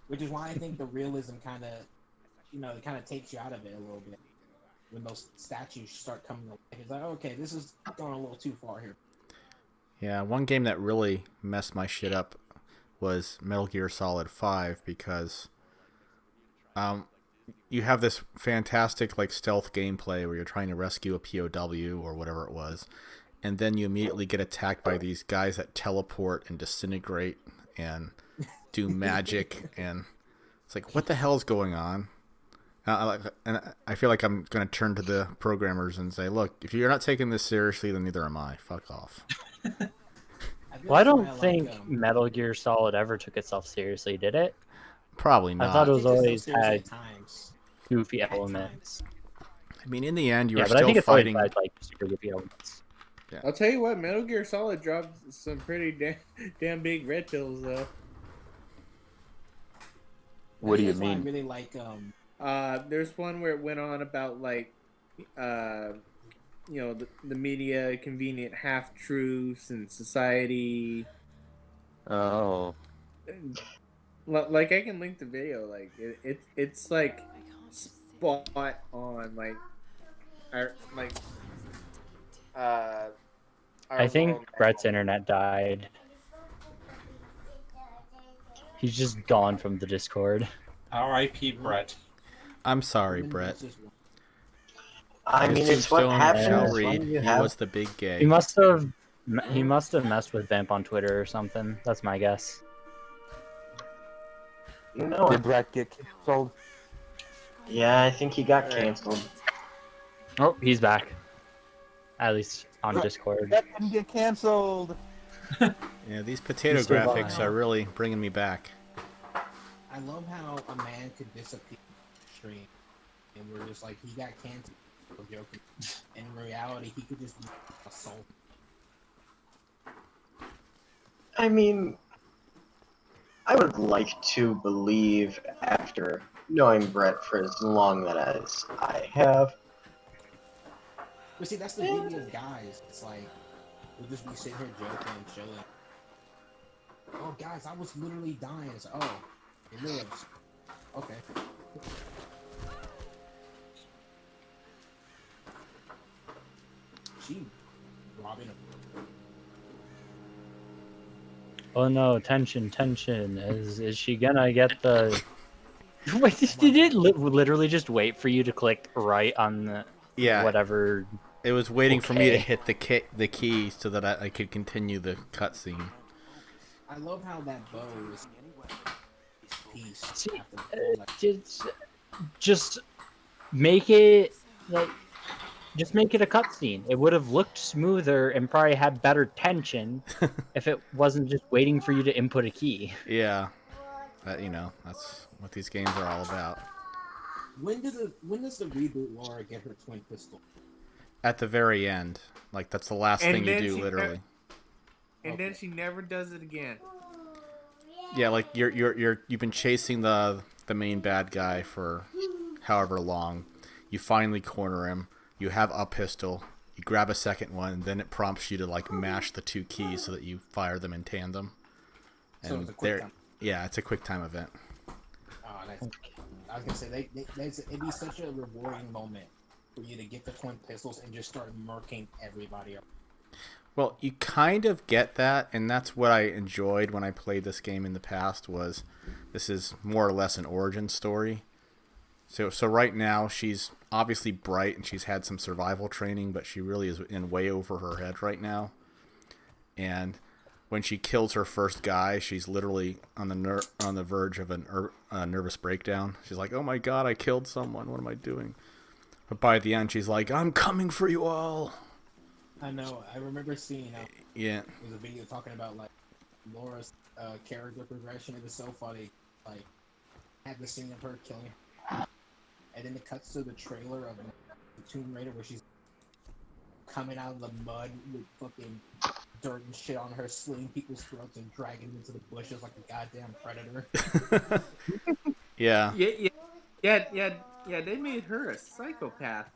Which is why I think the realism kind of takes you out of it a little bit. When those statues start coming to life, it's like, okay, this is going a little too far here. Yeah, one game that really messed my shit up was Metal Gear Solid 5 because you have this fantastic like stealth gameplay where you're trying to rescue a POW or whatever it was, and then you immediately get attacked by these guys that teleport and disintegrate and do magic, and it's like, what the hell is going on? And I feel like I'm going to turn to the programmers and say, look, if you're not taking this seriously, then neither am I. Fuck off. Well, I don't think Metal Gear Solid ever took itself seriously, did it? Probably not. I thought it was always had goofy elements. I mean, in the end, you were but I still think it's fighting. Always had, like, super goofy elements. Yeah. I'll tell you what, Metal Gear Solid dropped some pretty damn big red pills, though. What do you mean? I really like there's one where it went on about like the media, convenient half truths, and society. Oh. Like I can link the video. Like it's like spot on. I think Brett's internet died. He's just gone from the Discord. R.I.P. Brett. I'm sorry, Brett. I mean, it's what Tombstone happens shall when read. you He have. was the big gay. He must have messed with Vamp on Twitter or something. That's my guess. You know Did it. Brett get canceled? Yeah, I think he got canceled. Oh, he's back. At least on Discord. Brett didn't get canceled. Yeah, these potato He's still graphics alive. are really bringing me back. I love how a man could disappear on the stream, and we're just like, he got canceled. We're joking. And in reality, he could just be assaulted. I mean, I would like to believe, after knowing Brett for as long as I have. But see, that's the beauty of guys. It's like, we'll just be sitting here joking and chilling. Oh, guys, I was literally dying. It's, oh, it lives. Okay. She robbing a... Oh no, tension. Is she gonna get the... Wait, did it literally just wait for you to click right on the whatever? It was waiting for me to Okay. hit the key so that I could continue the cutscene. I love how that bow is piece. See, after all that. just make it like, just make it a cutscene. It would have looked smoother and probably had better tension if it wasn't just waiting for you to input a key. Yeah, you know, that's what these games are all about. When does the reboot Laura get her twin pistol? At the very end, like that's the last thing you do, literally. And then she never does it again. Yeah, like you've been chasing the main bad guy for however long. You finally corner him. You have a pistol. You grab a second one, and then it prompts you to like mash the two keys so that you fire them in tandem. And So it's a quick time. Yeah, it's a quick time event. Oh, nice. I was gonna say it'd be such a rewarding moment for you to get the twin pistols and just start murking everybody up. Well, you kind of get that, and that's what I enjoyed when I played this game in the past. Was this is more or less an origin story. So right now she's obviously bright and she's had some survival training, but she really is in way over her head right now. And when she kills her first guy, she's literally on the verge of a nervous breakdown. She's like, "Oh my god, I killed someone. What am I doing?" But by the end, she's like, "I'm coming for you all." I know. I remember seeing Yeah. there's a video talking about like Laura's character progression. It was so funny. Like, had the scene of her killing her, and then it cuts to the trailer of the Tomb Raider where she's coming out of the mud with fucking dirt and shit on her, slitting people's throats and dragging them into the bushes like a goddamn predator. Yeah. Yeah. They made her a psychopath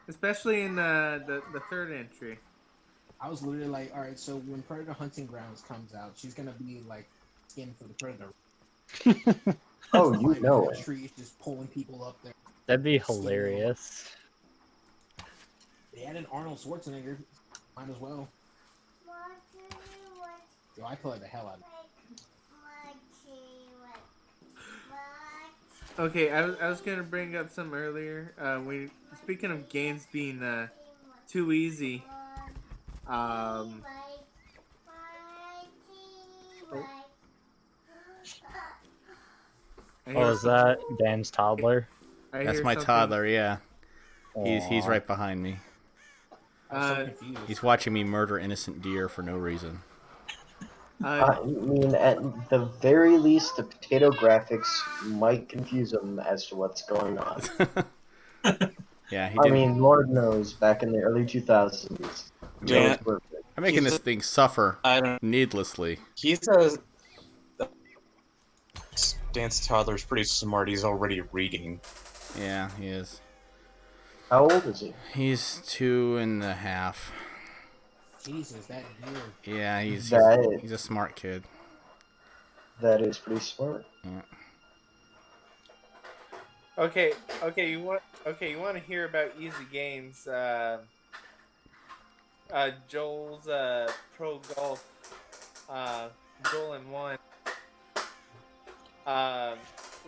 especially in the third entry. I was literally like, all right, so when Predator Hunting Grounds comes out, she's gonna be like skin for the predator. Oh, you know it. Trees just pulling people up there. That'd be hilarious. They added Arnold Schwarzenegger. Might as well. Yo, I play the hell out of it. Okay, I was gonna bring up some earlier. Speaking of games being too easy. Is that Dan's toddler? That's my toddler. Yeah. He's right behind me. I'm so confused. He's watching me murder innocent deer for no reason. I mean, at the very least, the potato graphics might confuse him as to what's going on. Yeah, he I did. mean, Lord knows, back in the early 2000s, Yeah. I'm making this thing suffer needlessly. He's Dan's toddler's pretty smart. He's already reading. Yeah, he is. How old is he? He's 2.5. Jesus, that deer. Yeah, he's a smart kid. That is pretty smart. Yeah. Okay. You want to hear about easy games? Joel's pro golf. Joel and one.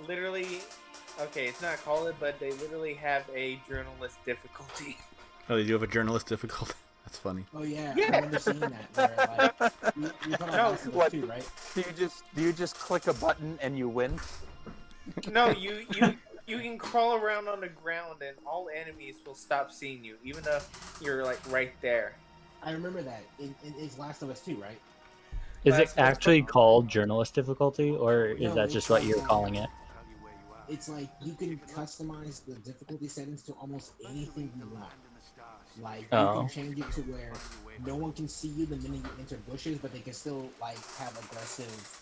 literally, okay, it's not called it, but they literally have a journalist difficulty. Oh, they do have a journalist difficulty. That's funny. Oh yeah, Yeah. I remember seeing that. Where, like, you're talking about Last of Us 2, right? Do you just click a button and you win? No, you can crawl around on the ground and all enemies will stop seeing you, even if you're like right there. I remember that. It's Last of Us 2, right? Is it actually called journalist difficulty, or is No, that it's just what like, you're calling it? It's like you can customize the difficulty settings to almost anything you want. Like you can change it to where no one can see you the minute you enter bushes, but they can still like have aggressive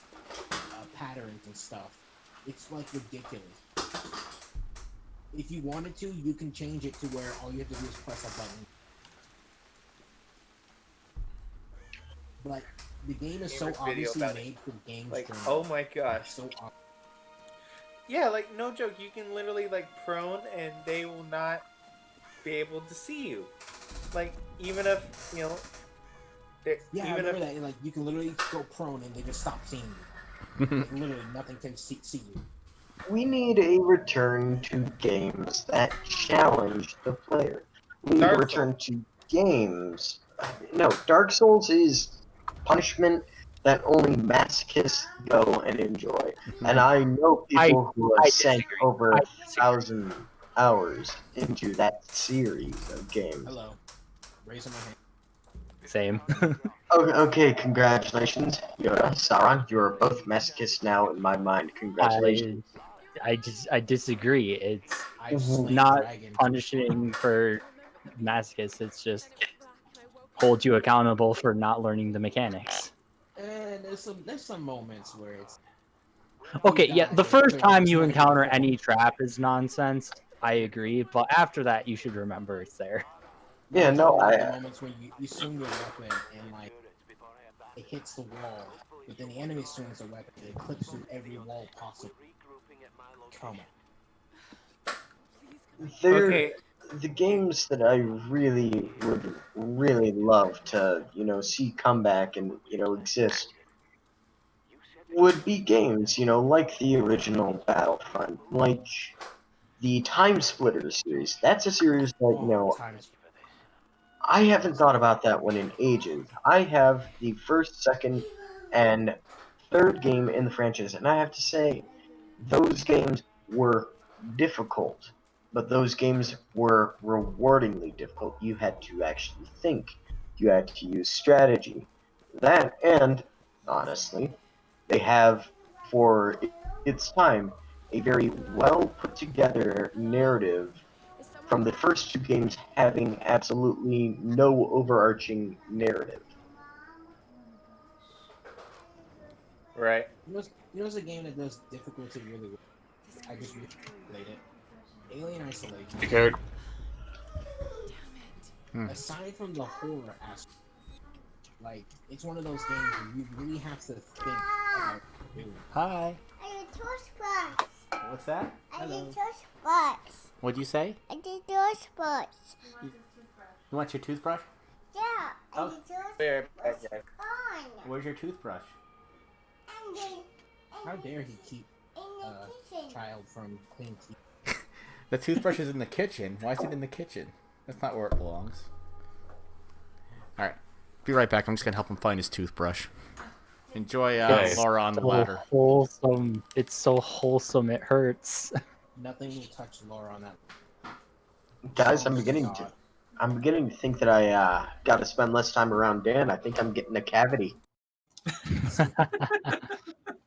patterns and stuff. It's like ridiculous. If you wanted to, you can change it to where all you have to do is press a button. But the game is so obviously made for games. Like, oh my gosh. So yeah, like no joke, you can literally like prone and they will not be able to see you. Like even if you know. Yeah, I remember that. Like you can literally go prone and they just stop seeing you. Like, literally nothing can see you. We need a return to games that challenge the player. We need a return to games. No, Dark Souls is punishment that only masochists go and enjoy. And I know people who have sank over 1,000 hours into that series of games. Hello. Raising my hand. Same. Okay, congratulations, Yoda, Sauron. You are both masochists now in my mind. Congratulations. I disagree. It's not punishing for masochists. It's just hold you accountable for not learning the mechanics. And there's some moments where it's okay. Yeah, the first time you encounter any trap is nonsense. I agree, but after that, you should remember it's there. Yeah, no, the moments when you swing your weapon and like it hits the wall, but then the enemy swings the weapon and it clips through every wall possible. Come on. Okay. The games that I really would really love to, see come back and, exist would be games, like the original Battlefront, like the Time Splitters series. That's a series that, I haven't thought about that one in ages. I have the first, second, and third game in the franchise, and I have to say, those games were difficult, but those games were rewardingly difficult. You had to actually think. You had to use strategy. That, and, honestly, they have, for its time, a very well put together narrative from the first two games having absolutely no overarching narrative. Right. You know a game that does difficulty really well? I just replayed it. Alien Isolation. Okay. Aside from the horror aspect, like, it's one of those games where you really have to think about doing. Hi. I did toothbrush. What's that? I did toothbrush. What'd you say? I did toothbrush. You want your toothbrush? Yeah, I did toothbrush. Where's your toothbrush? How dare he keep a child from clean teeth? The toothbrush is in the kitchen. Why is it in the kitchen? That's not where it belongs. Alright. Be right back. I'm just going to help him find his toothbrush. Enjoy Laura on the ladder. Wholesome. It's so wholesome it hurts. Nothing will touch Laura on that. Guys, I'm beginning to think that I got to spend less time around Dan. I think I'm getting a cavity.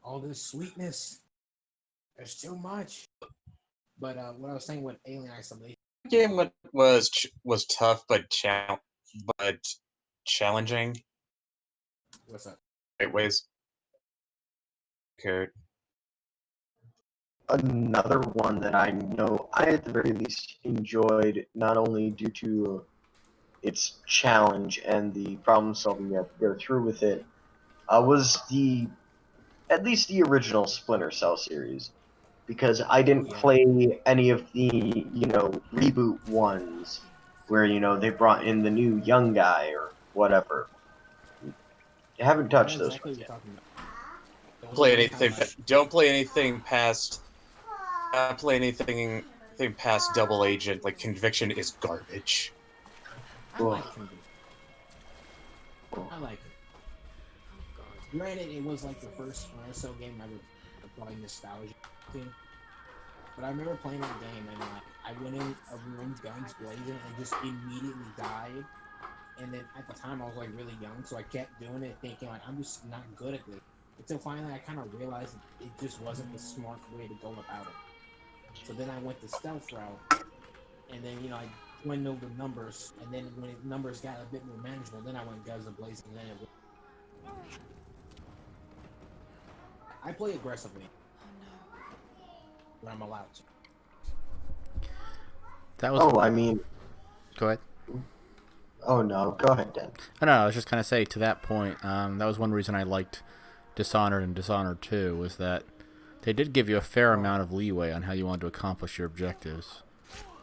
All this sweetness. There's too much. But what I was saying with Alien Isolation. The game was tough, but challenging. What's up? Right ways. Okay. Another one that I know I at the very least enjoyed, not only due to its challenge and the problem solving you have to go through with it, was at least the original Splinter Cell series. Because I didn't play any of the, reboot ones where, they brought in the new young guy or whatever. I haven't touched those ones yet. Don't play anything past I play anything past double agent. Like Conviction is garbage. I like Conviction. I like it. Granted, it was like the first RSO game I would apply nostalgia to. But I remember playing that game and like I went in a room guns blazing and just immediately died. And then at the time I was like really young, so I kept doing it thinking like I'm just not good at this. Until finally I kind of realized it just wasn't the smart way to go about it. So then I went the stealth route, and then I dwindled the numbers, and then when the numbers got a bit more manageable, then I went guns blazing. And then I play aggressively when I'm allowed to. That was. Oh, I mean. Go ahead. Oh no, go ahead, Dan. No, I was just kind of say to that point. That was one reason I liked Dishonored and Dishonored 2 was that they did give you a fair amount of leeway on how you wanted to accomplish your objectives.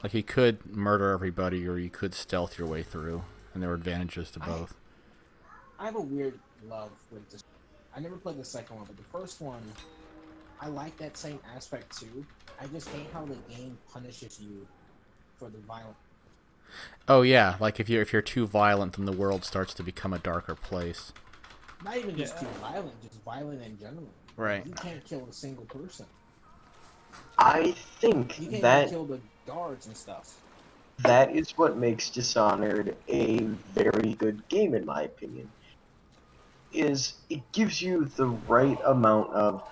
Like you could murder everybody, or you could stealth your way through, and there were advantages to both. I have a weird love with this. I never played the second one, but the first one, I like that same aspect too. I just hate how the game punishes you for the violence. Oh yeah, like if you're too violent, then the world starts to become a darker place. Not even just too violent, just violent in general. Right. You can't kill a single person. I think you can't that even kill the guards and stuff. That is what makes Dishonored a very good game, in my opinion. Is it gives you the right amount of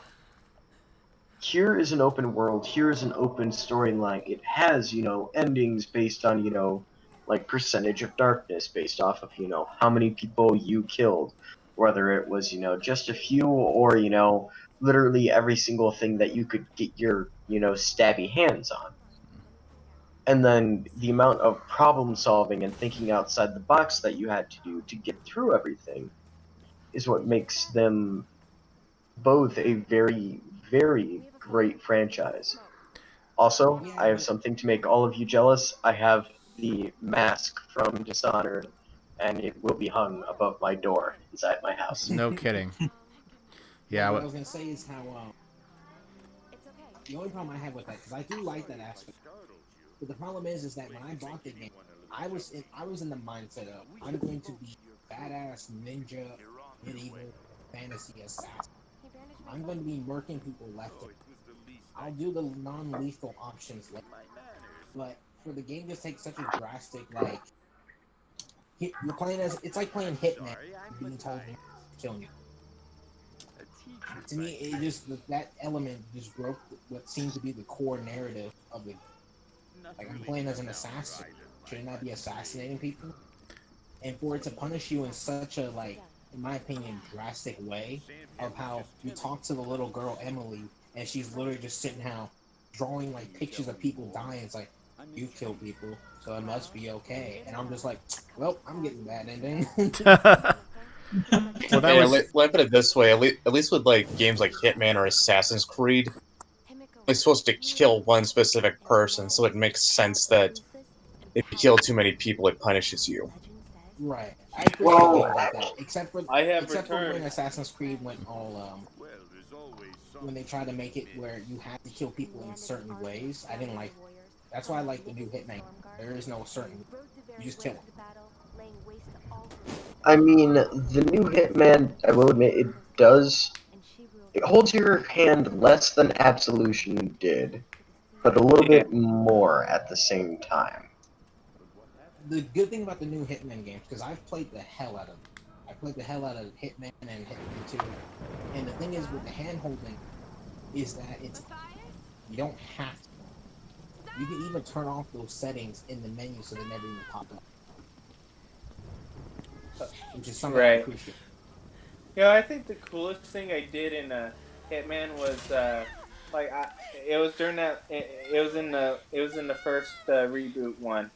here is an open world, here is an open storyline. It has, endings based on, like percentage of darkness based off of, how many people you killed. Whether it was, just a few or, literally every single thing that you could get your, stabby hands on. And then the amount of problem solving and thinking outside the box that you had to do to get through everything is what makes them both a very, very great franchise. Also, I have something to make all of you jealous. I have the mask from Dishonored, and it will be hung above my door inside my house. No kidding. Yeah. What I was going to say is how the only problem I have with that, because I do like that aspect, but the problem is that when I bought the game, I was in the mindset of I'm going to be badass ninja, medieval, fantasy assassin. I'm going to be murking people left and right. I'll do the non-lethal options later. But for the game to take such a drastic, like, you're playing as, it's like playing Hitman, being told to kill you. To me, it just, that element just broke what seemed to be the core narrative of the, like, I'm playing as an assassin. Shouldn't I be assassinating people? And for it to punish you in such a, like, in my opinion, drastic way of how you talk to the little girl Emily, and she's literally just sitting down, drawing like pictures of people dying. It's like, you kill people, so it must be okay. And I'm just like, well, I'm getting that ending. Well, let me put it this way: at least with like games like Hitman or Assassin's Creed, you're supposed to kill one specific person, so it makes sense that if you kill too many people, it punishes you. Right. I appreciate games like that. Except for when Assassin's Creed went all when they tried to make it where you have to kill people in certain ways. I didn't like. That's why I like the new Hitman. There is no certain. You just kill them. I mean, the new Hitman, I will admit, it holds your hand less than Absolution did, but a little bit more at the same time. The good thing about the new Hitman games, because I've played the hell out of them. I played the hell out of Hitman and Hitman 2. And the thing is with the hand-holding is that you don't have to. You can even turn off those settings in the menu so they never even pop up. Which is something I appreciate. I think the coolest thing I did in Hitman was it was during that it was in the first reboot one.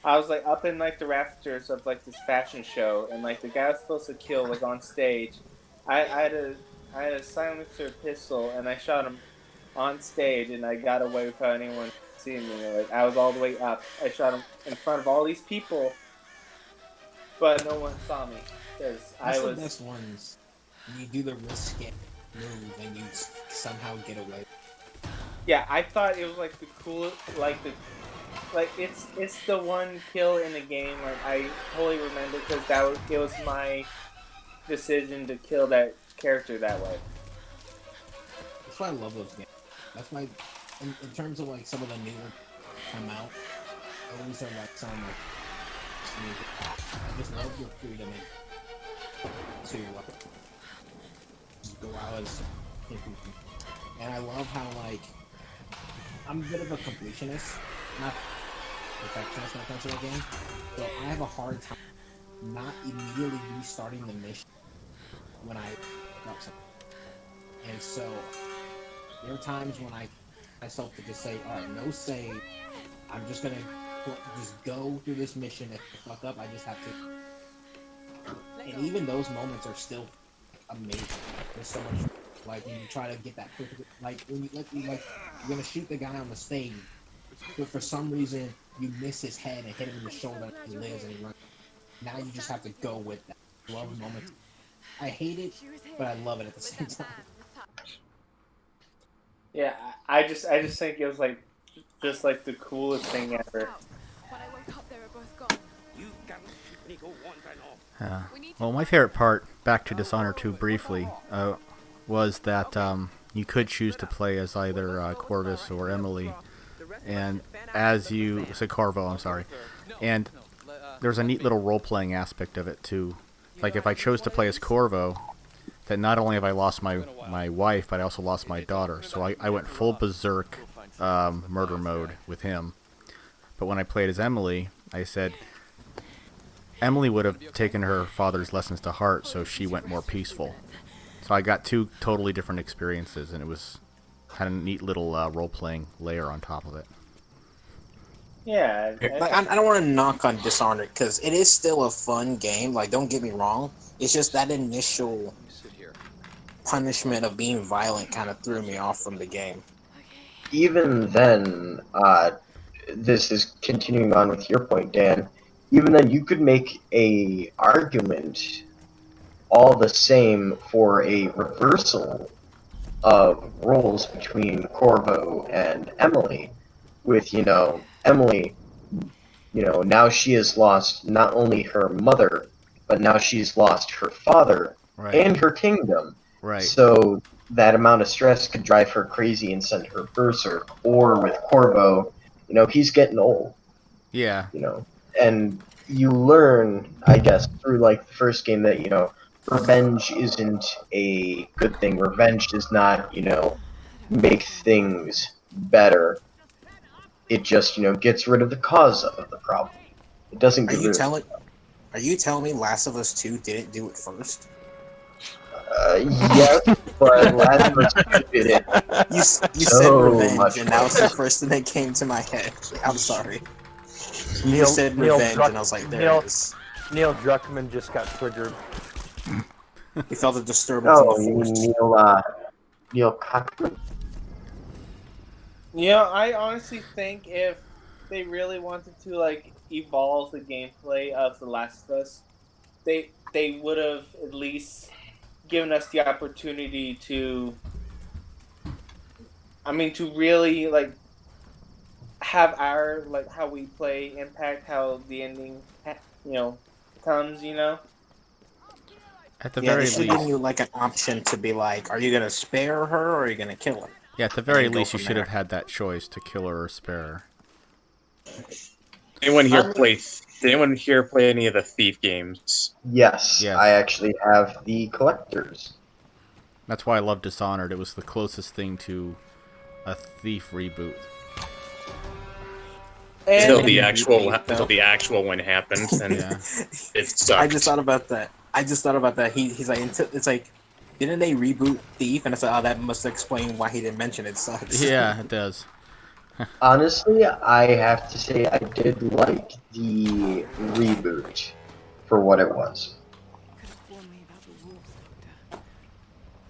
I was like up in like the rafters of like this fashion show, and like the guy I was supposed to kill was on stage. I had a silencer pistol, and I shot him on stage, and I got away without anyone seeing me. Like I was all the way up. I shot him in front of all these people, but no one saw me because I was. The best ones. You do the risky move, and you somehow get away. Yeah, I thought it was like the coolest, it's the one kill in the game. Like I totally remember because it was my decision to kill that character that way. That's why I love those games. That's why, in terms of like some of the newer come out, I always are like some like. I just love your freedom to just go out as and I love how like I'm a bit of a completionist, not perfectionist when it comes to the game. So I have a hard time not immediately restarting the mission when I fuck something. And so there are times when I myself to just say, alright, no save. I'm just gonna just go through this mission. If I fuck up, I just have to. And even those moments are still amazing. There's so much, like when you try to get that perfect, like when you're gonna shoot the guy on the stage, but for some reason you miss his head and hit him in the shoulder, and he lives and he runs. Now you just have to go with that. Love moments. I hate it, but I love it at the same time. Yeah, I just think it was like just like the coolest thing ever. Well, my favorite part, back to Dishonored 2 briefly, was that you could choose to play as either Corvus or Emily, and as you say Corvo, I'm sorry, and there's a neat little role-playing aspect of it too. Like if I chose to play as Corvo, then not only have I lost my wife, but I also lost my daughter. So I went full berserk murder mode with him. But when I played as Emily, I said Emily would have taken her father's lessons to heart, so she went more peaceful. So I got two totally different experiences, and it had a neat little role-playing layer on top of it. Yeah. Like, I don't want to knock on Dishonored, because it is still a fun game. Like, don't get me wrong. It's just that initial punishment of being violent kind of threw me off from the game. Even then, this is continuing on with your point, Dan. Even then, you could make a argument all the same for a reversal of roles between Corvo and Emily. With, Emily, now she has lost not only her mother, but now she's lost her father and her kingdom. Right. So that amount of stress could drive her crazy and send her berserk. Or with Corvo, he's getting old. Yeah. And you learn, I guess, through like the first game that, revenge isn't a good thing. Revenge does not, make things better. It just, gets rid of the cause of the problem. It doesn't get rid of it. Are you telling me Last of Us 2 didn't do it first? Yes, but Last of Us 2 did it. You said revenge, and that was the first thing that came to my head. I'm sorry. You said revenge, and I was like, there it is. Neil Druckmann just got triggered. He felt a disturbance in the force. Neil Cochran? I honestly think if they really wanted to like evolve the gameplay of The Last of Us, they would have at least given us the opportunity to really like have our like how we play impact how the ending comes. At the very least, giving you like an option to be like, are you gonna spare her or are you gonna kill her? Yeah, at the very least, you should have had that choice to kill her or spare her. Anyone here play any of the Thief games? Yes, I actually have the collectors. That's why I love Dishonored. It was the closest thing to a Thief reboot. Until the actual one happened, and it sucked. I just thought about that. He's like, it's like, didn't they reboot Thief? And I said, that must explain why he didn't mention it. Sucks. Yeah, it does. Honestly, I have to say I did like the reboot for what it was.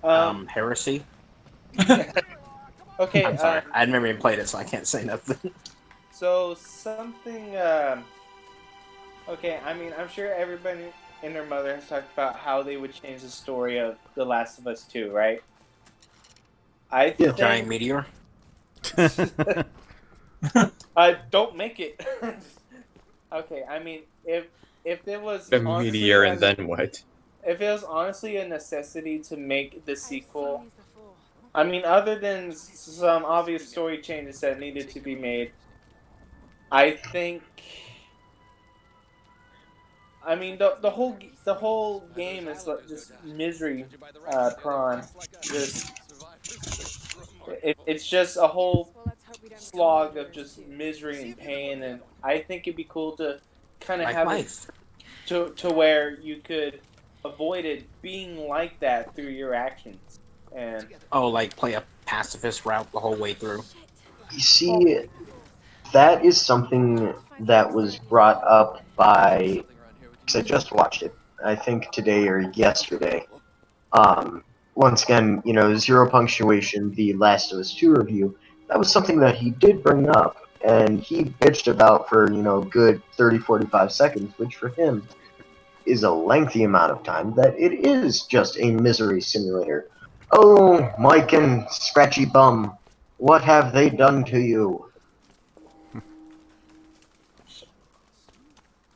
Heresy? Okay. I'm sorry. I never even played it, so I can't say nothing. So something. Okay, I'm sure everybody and their mother has talked about how they would change the story of The Last of Us 2, right? I think Giant meteor. Don't make it. Okay, I mean, if it was The honestly meteor and then what? if it was honestly a necessity to make the sequel, I mean, other than some obvious story changes that needed to be made, I think. I mean, the whole game is like just misery, prawn. Just it's just a whole slog of just misery and pain, and I think it'd be cool to kind of Like have life. it to where you could avoid it being like that through your actions. And Oh, like play a pacifist route the whole way through. You see, that is something that was brought up by, because I just watched it, I think today or yesterday. Once again, Zero Punctuation, the Last of Us 2 review, that was something that he did bring up, and he bitched about for, good 30-45 seconds, which for him is a lengthy amount of time, that it is just a misery simulator. Oh, Mike and Scratchy Bum, what have they done to you?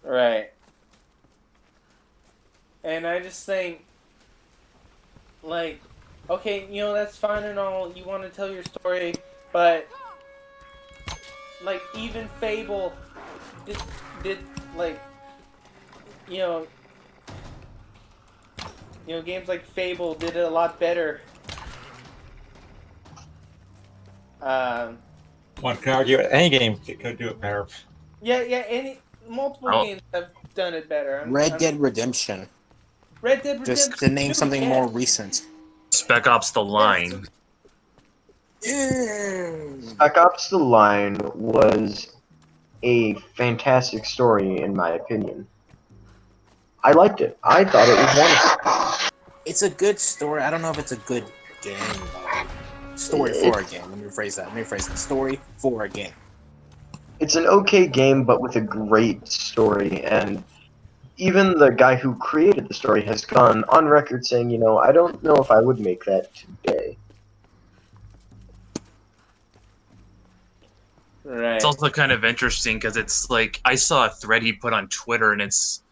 right. And I just think, like, okay, that's fine and all. You want to tell your story, but like even Fable did like, games like Fable did it a lot better. One could argue any game could do it better. Yeah. Multiple games have done it better. Red Dead Redemption. Red Dead Redemption. Just to name something more recent. Spec Ops: The Line. Spec Ops: The Line was a fantastic story, in my opinion. I liked it. I thought it was wonderful. It's a good story. I don't know if it's a good game, though. Story for a game. Let me rephrase that. Story for a game. It's an okay game, but with a great story, and even the guy who created the story has gone on record saying, I don't know if I would make that today. Right. It's also kind of interesting because it's like I saw a thread he put on Twitter, and it's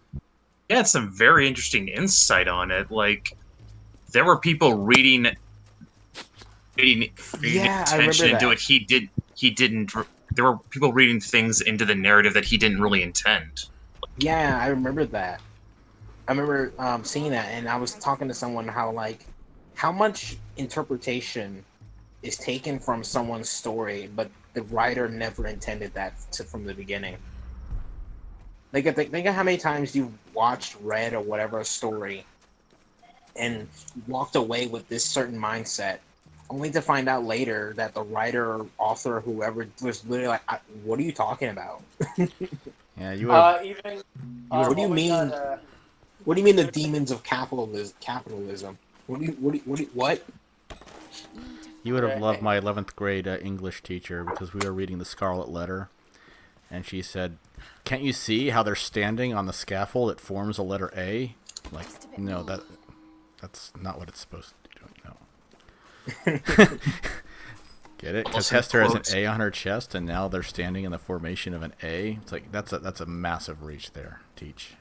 some very interesting insight on it. Like there were people reading attention into it. He didn't. There were people reading things into the narrative that he didn't really intend. Yeah, I remember that. I remember seeing that, and I was talking to someone how much interpretation is taken from someone's story, but the writer never intended that from the beginning. Think of how many times you've watched, read, or whatever a story, and walked away with this certain mindset, only to find out later that the writer or author or whoever was literally like, what are you talking about? Yeah, you have... what do you mean? What do you mean the demons of capitalism? What? You would have loved my 11th grade English teacher because we were reading The Scarlet Letter, and she said, "Can't you see how they're standing on the scaffold? It forms a letter A." Like, no, that's not what it's supposed to do. No. Get it? Because Hester has an A on her chest, and now they're standing in the formation of an A. It's like that's a massive reach there. Teach.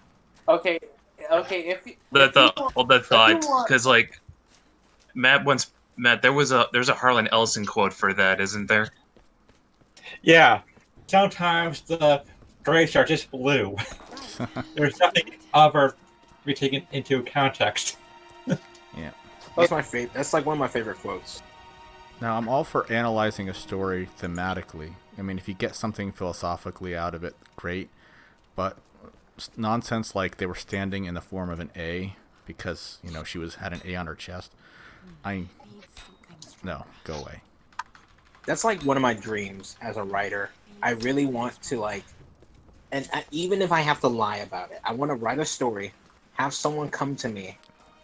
Okay. If thought, because like Matt, there's a Harlan Ellison quote for that, isn't there? Yeah. Sometimes the grades are just blue. There's nothing other to be taken into context. Yeah. That's my favorite. That's like one of my favorite quotes. Now, I'm all for analyzing a story thematically. I mean, if you get something philosophically out of it, great. But nonsense like they were standing in the form of an A because, she had an A on her chest. No, go away. That's like one of my dreams as a writer. I really want to and even if I have to lie about it, I want to write a story, have someone come to me,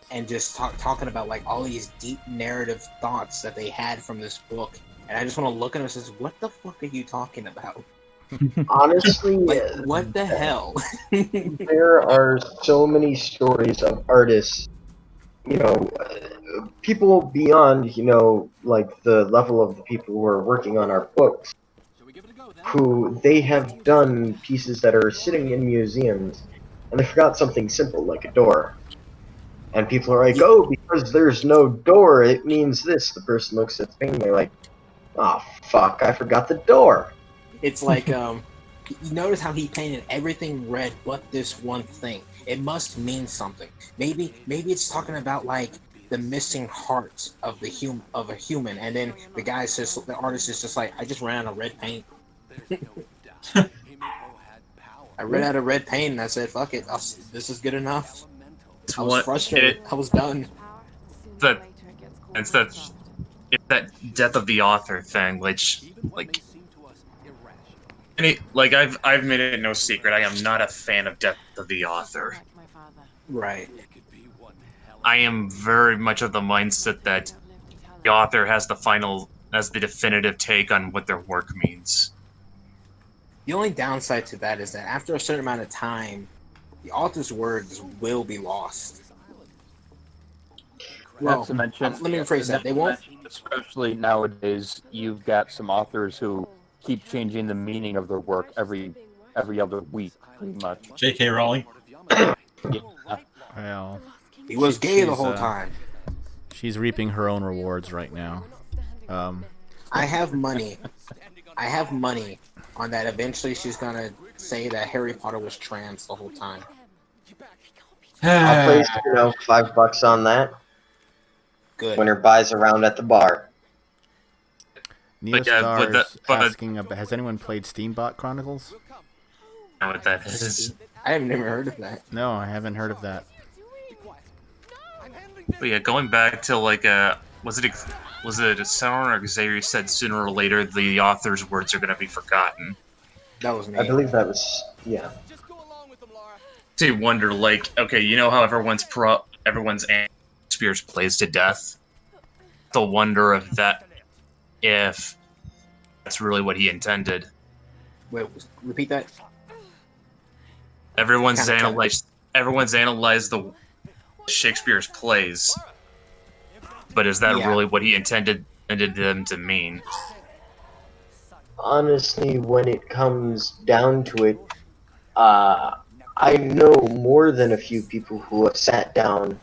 and just talking about all these deep narrative thoughts that they had from this book, and I just want to look at them and say, "What the fuck are you talking about?" Honestly, what the hell? There are so many stories of artists you know, people beyond, you know, like the level of the people who are working on our books, who they have done pieces that are sitting in museums, and they forgot something simple like a door. And people are like, oh, because there's no door, it means this. The person looks at the painting, they're like, oh, fuck, I forgot the door. It's like, you notice how he painted everything red but this one thing. It must mean something. Maybe it's talking about like the missing heart of the human, and then the artist is just like, I just ran out of red paint. I ran out of red paint, and I said, fuck it, this is good enough. I was frustrated. I was done. It's that death of the author thing, which, like, I've made it no secret, I am not a fan of death of the author. Right. I am very much of the mindset that the author has the definitive take on what their work means. The only downside to that is that after a certain amount of time, the author's words will be lost. Well, not to mention, let me rephrase that. They won't. Especially nowadays, you've got some authors who keep changing the meaning of their work every other week, pretty much. J.K. Rowling. Yeah. Well, he was gay the whole time. She's reaping her own rewards right now. I have money on that. Eventually, she's gonna say that Harry Potter was trans the whole time. I'll place, $5 on that. Good. Winner buys a round at the bar. Neostar's asking, has anyone played Steambot Chronicles? I know what that is. I have never heard of that. No, I haven't heard of that. But yeah, going back to was it Sauron or Xavier said sooner or later the author's words are going to be forgotten? That was me. I believe that was, yeah. To wonder, okay, you know how everyone's Shakespeare's plays to death? To wonder if that's really what he intended. Wait, repeat that. Everyone's analyzed the Shakespeare's plays, but is that really what he intended them to mean? Honestly, when it comes down to it, I know more than a few people who have sat down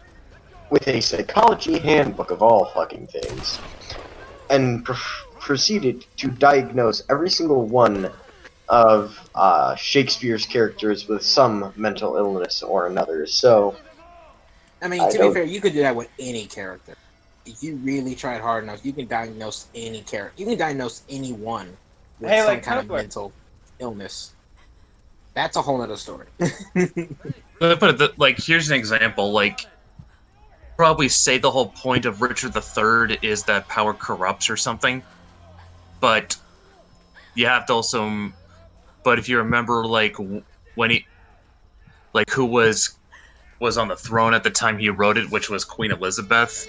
with a psychology handbook of all fucking things and proceeded to diagnose every single one of Shakespeare's characters with some mental illness or another. So, I mean, to be fair, you could do that with any character. If you really tried hard enough, you can diagnose any character. You can diagnose anyone with some kind of mental illness. That's a whole other story. But here's an example. Probably say the whole point of Richard III is that power corrupts or something. But you have to also... But if you remember, when he... who was on the throne at the time he wrote it, which was Queen Elizabeth.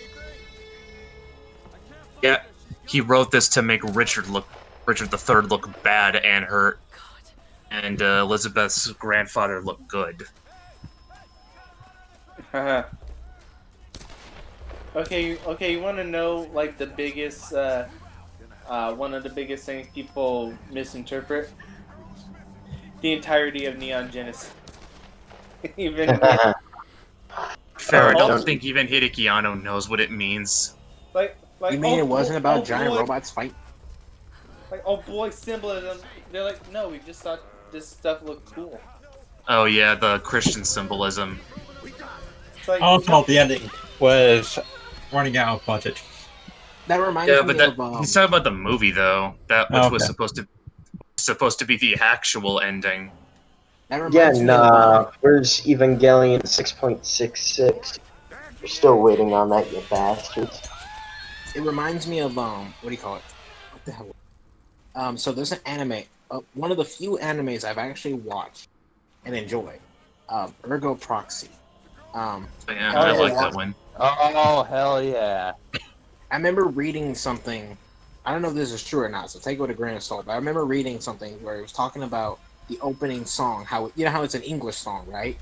Yeah, he wrote this to make Richard III look bad, and Elizabeth's grandfather look good. Okay, you want to know the biggest, one of the biggest things people misinterpret? The entirety of Neon Genesis. Fair, I don't think even Hideki Anno knows what it means. You mean it wasn't about giant robots fight? Symbolism. They're like, no, we just thought this stuff looked cool. Oh yeah, the Christian symbolism. Also, the ending was running out of budget. That reminds me of... he's talking about the movie though, which was supposed to be the actual ending. Again, where's Evangelion 6.66? You're still waiting on that, you bastards. It reminds me of what do you call it? What the hell? So there's an anime, one of the few animes I've actually watched and enjoyed. Ergo Proxy. Yeah, I like that one. Oh hell yeah! I remember reading something. I don't know if this is true or not, so take it with a grain of salt. But I remember reading something where it was talking about the opening song. How it's an English song, right?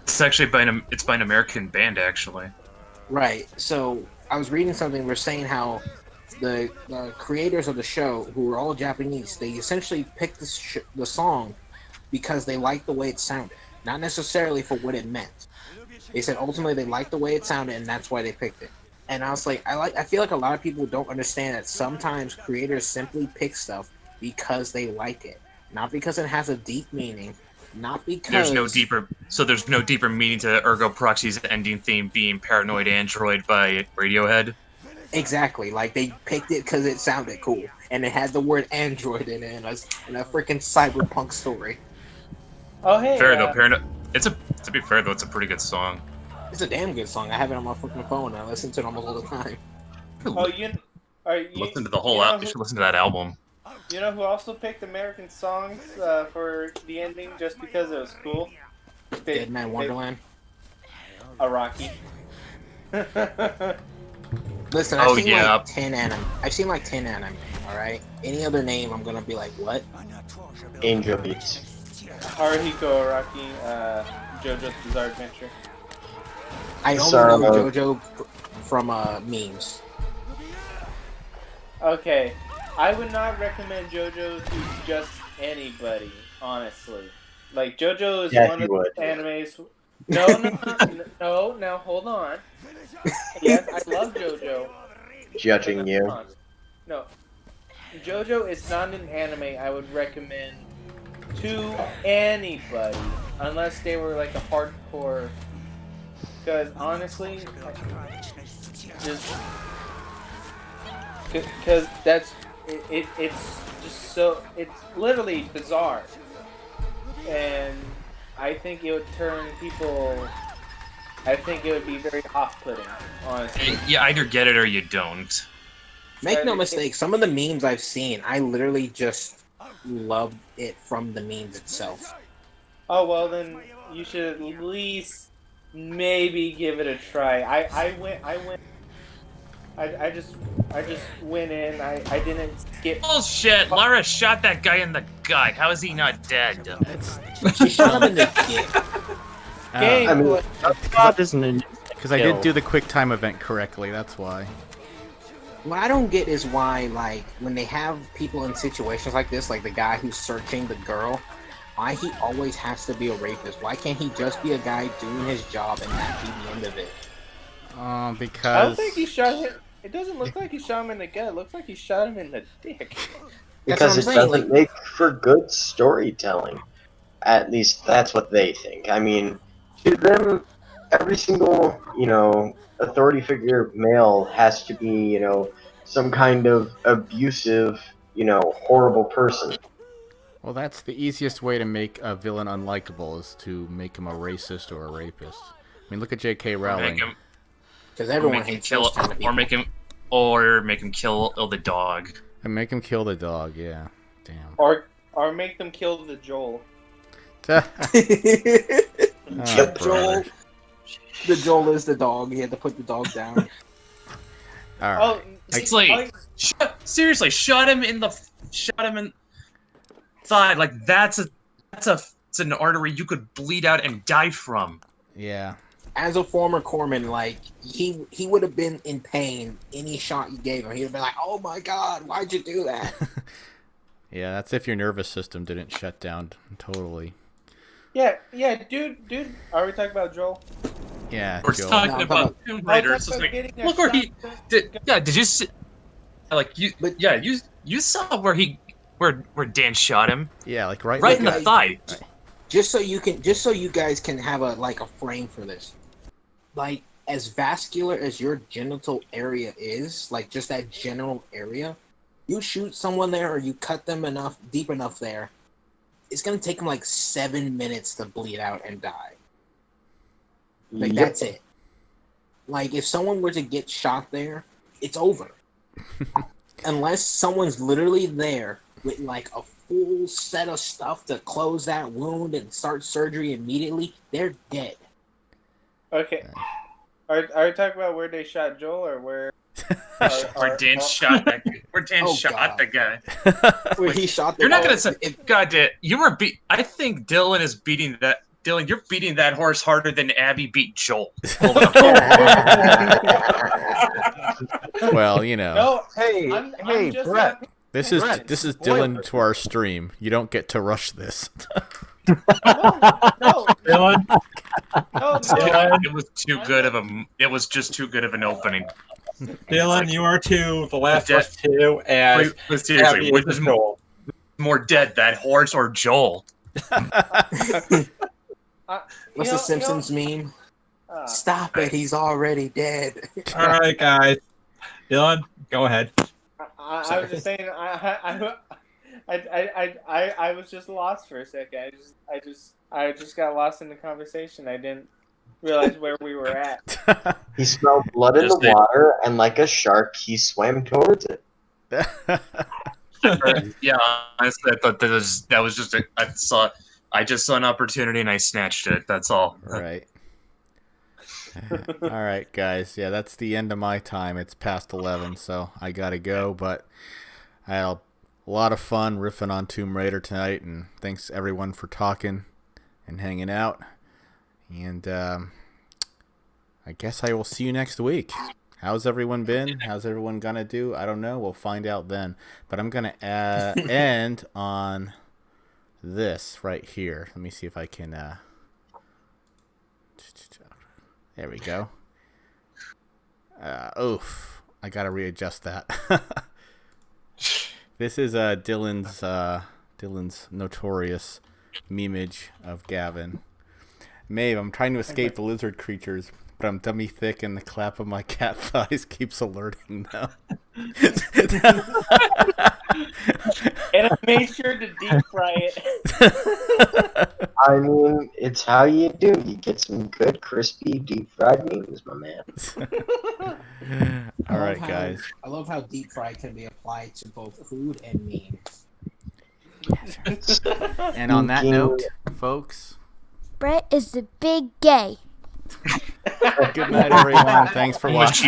It's actually by an American band, actually. Right. So I was reading something. We're saying how the creators of the show, who were all Japanese, they essentially picked the song because they liked the way it sounded, not necessarily for what it meant. They said ultimately they liked the way it sounded, and that's why they picked it. And I was like, I feel like a lot of people don't understand that sometimes creators simply pick stuff because they like it, not because it has a deep meaning, not because there's no deeper meaning to Ergo Proxy's ending theme being "Paranoid Android" by Radiohead. Exactly, like they picked it because it sounded cool, and it had the word android in it, and a freaking cyberpunk story. Oh hey, Fair though, to be fair though, it's a pretty good song. It's a damn good song. I have it on my freaking phone. I listen to it almost all the time. Oh, you Listen to the whole album. You should listen to that album. You know who also picked American songs for the ending just because it was cool? Dead Man Wonderland. Araki. Listen, I've seen like 10 anime. I've seen like 10 anime. All right. Any other name, I'm gonna be like, what? Angel Beats. Haruhiko Araki, JoJo's Bizarre Adventure. I only know JoJo from memes. Okay, I would not recommend JoJo to just anybody, honestly. Like JoJo is one of the animes. No. Now hold on. Yes, I love JoJo. Judging you. No, JoJo is not an anime I would recommend to anybody unless they were like a hardcore. Because honestly, because it's just so, it's literally bizarre, and I think it would turn people. I think it would be very off-putting, honestly. You either get it or you don't. Make no mistake, some of the memes I've seen, I literally just love it from the memes itself. Oh well, then you should at least maybe give it a try. I just went in. I didn't skip. Bullshit! Lara shot that guy in the gut. How is he not dead? She shot him in the gut. Because I did do the quick time event correctly. That's why. What I don't get is why, like, when they have people in situations like this, like the guy who's searching the girl, why he always has to be a rapist. Why can't he just be a guy doing his job and that be the end of it? Because I don't think he shot him. It doesn't look like he shot him in the gut. It looks like he shot him in the dick. Because it doesn't make for good storytelling. At least that's what they think. I mean, to them, every single, authority figure male has to be, some kind of abusive, horrible person. Well, that's the easiest way to make a villain unlikable, is to make him a racist or a rapist. I mean, look at J.K. Rowling. Because everyone hates those kind of people. Or make him kill the dog. And make him kill the dog, yeah. Damn. Or make them kill the Joel. Joel. The Joel is the dog. He had to put the dog down. Alright. Seriously, shot him in thigh. Like that's an artery you could bleed out and die from. Yeah. As a former corpsman, like he would have been in pain any shot you gave him. He'd have been like, "Oh my god, why'd you do that?" Yeah, that's if your nervous system didn't shut down totally. Yeah, dude. Are we talking about Joel? Yeah, we're talking about Tomb Raider. Look where he did. Yeah, did you see? Like you? But yeah, you saw where Dan shot him. Yeah, like right in the thigh. Just so you guys can have a frame for this. Like, as vascular as your genital area is, like just that general area, you shoot someone there or you cut them deep enough there, it's gonna take them like 7 minutes to bleed out and die. Like that's it. Like if someone were to get shot there, it's over. Unless someone's literally there with like a full set of stuff to close that wound and start surgery immediately, they're dead. Okay. Are we talking about where they shot Joel or where? Where Dan shot that guy. Where Dan shot the guy. Where he shot the guy. You're not gonna say. God damn, you were I think Dylan is beating that Dylan, you're beating that horse harder than Abby beat Joel. Well, you know. No, Hey, I'm just Brett. not- This is Brett, Dylan to our stream. You don't get to rush this. no, Dylan, no. It was too good of a. It was just too good of an opening. Dylan, you are two. The last of us two. As But seriously, Abby which is is Joel. more dead, that horse or Joel? What's the Simpsons meme? Stop it! He's already dead. All right, guys. Dylan, go ahead. I was just saying. I was just lost for a second. I just got lost in the conversation. I didn't realize where we were at. He smelled blood in the water, and like a shark, he swam towards it. Yeah, honestly, I thought that was just I just saw an opportunity and I snatched it. That's all. Right. All right, guys. Yeah, that's the end of my time. It's past 11, so I gotta go. But I had a lot of fun riffing on Tomb Raider tonight, and thanks everyone for talking and hanging out. And I guess I will see you next week. How's everyone been? How's everyone gonna do? I don't know. We'll find out then. But I'm gonna end on this right here. Let me see if I can. There we go. Oof! I gotta readjust that. This is Dylan's notorious memeage of Gavin. Maeve, I'm trying to escape the lizard creatures, but I'm dummy thick and the clap of my cat thighs keeps alerting them. And I made sure to deep fry it. I mean, it's how you do. You get some good, crispy, deep fried memes, my man. All right, guys. I love how deep fry can be applied to both food and memes. And on that note, folks, Brett is the big gay. good night, everyone. Thanks for watching.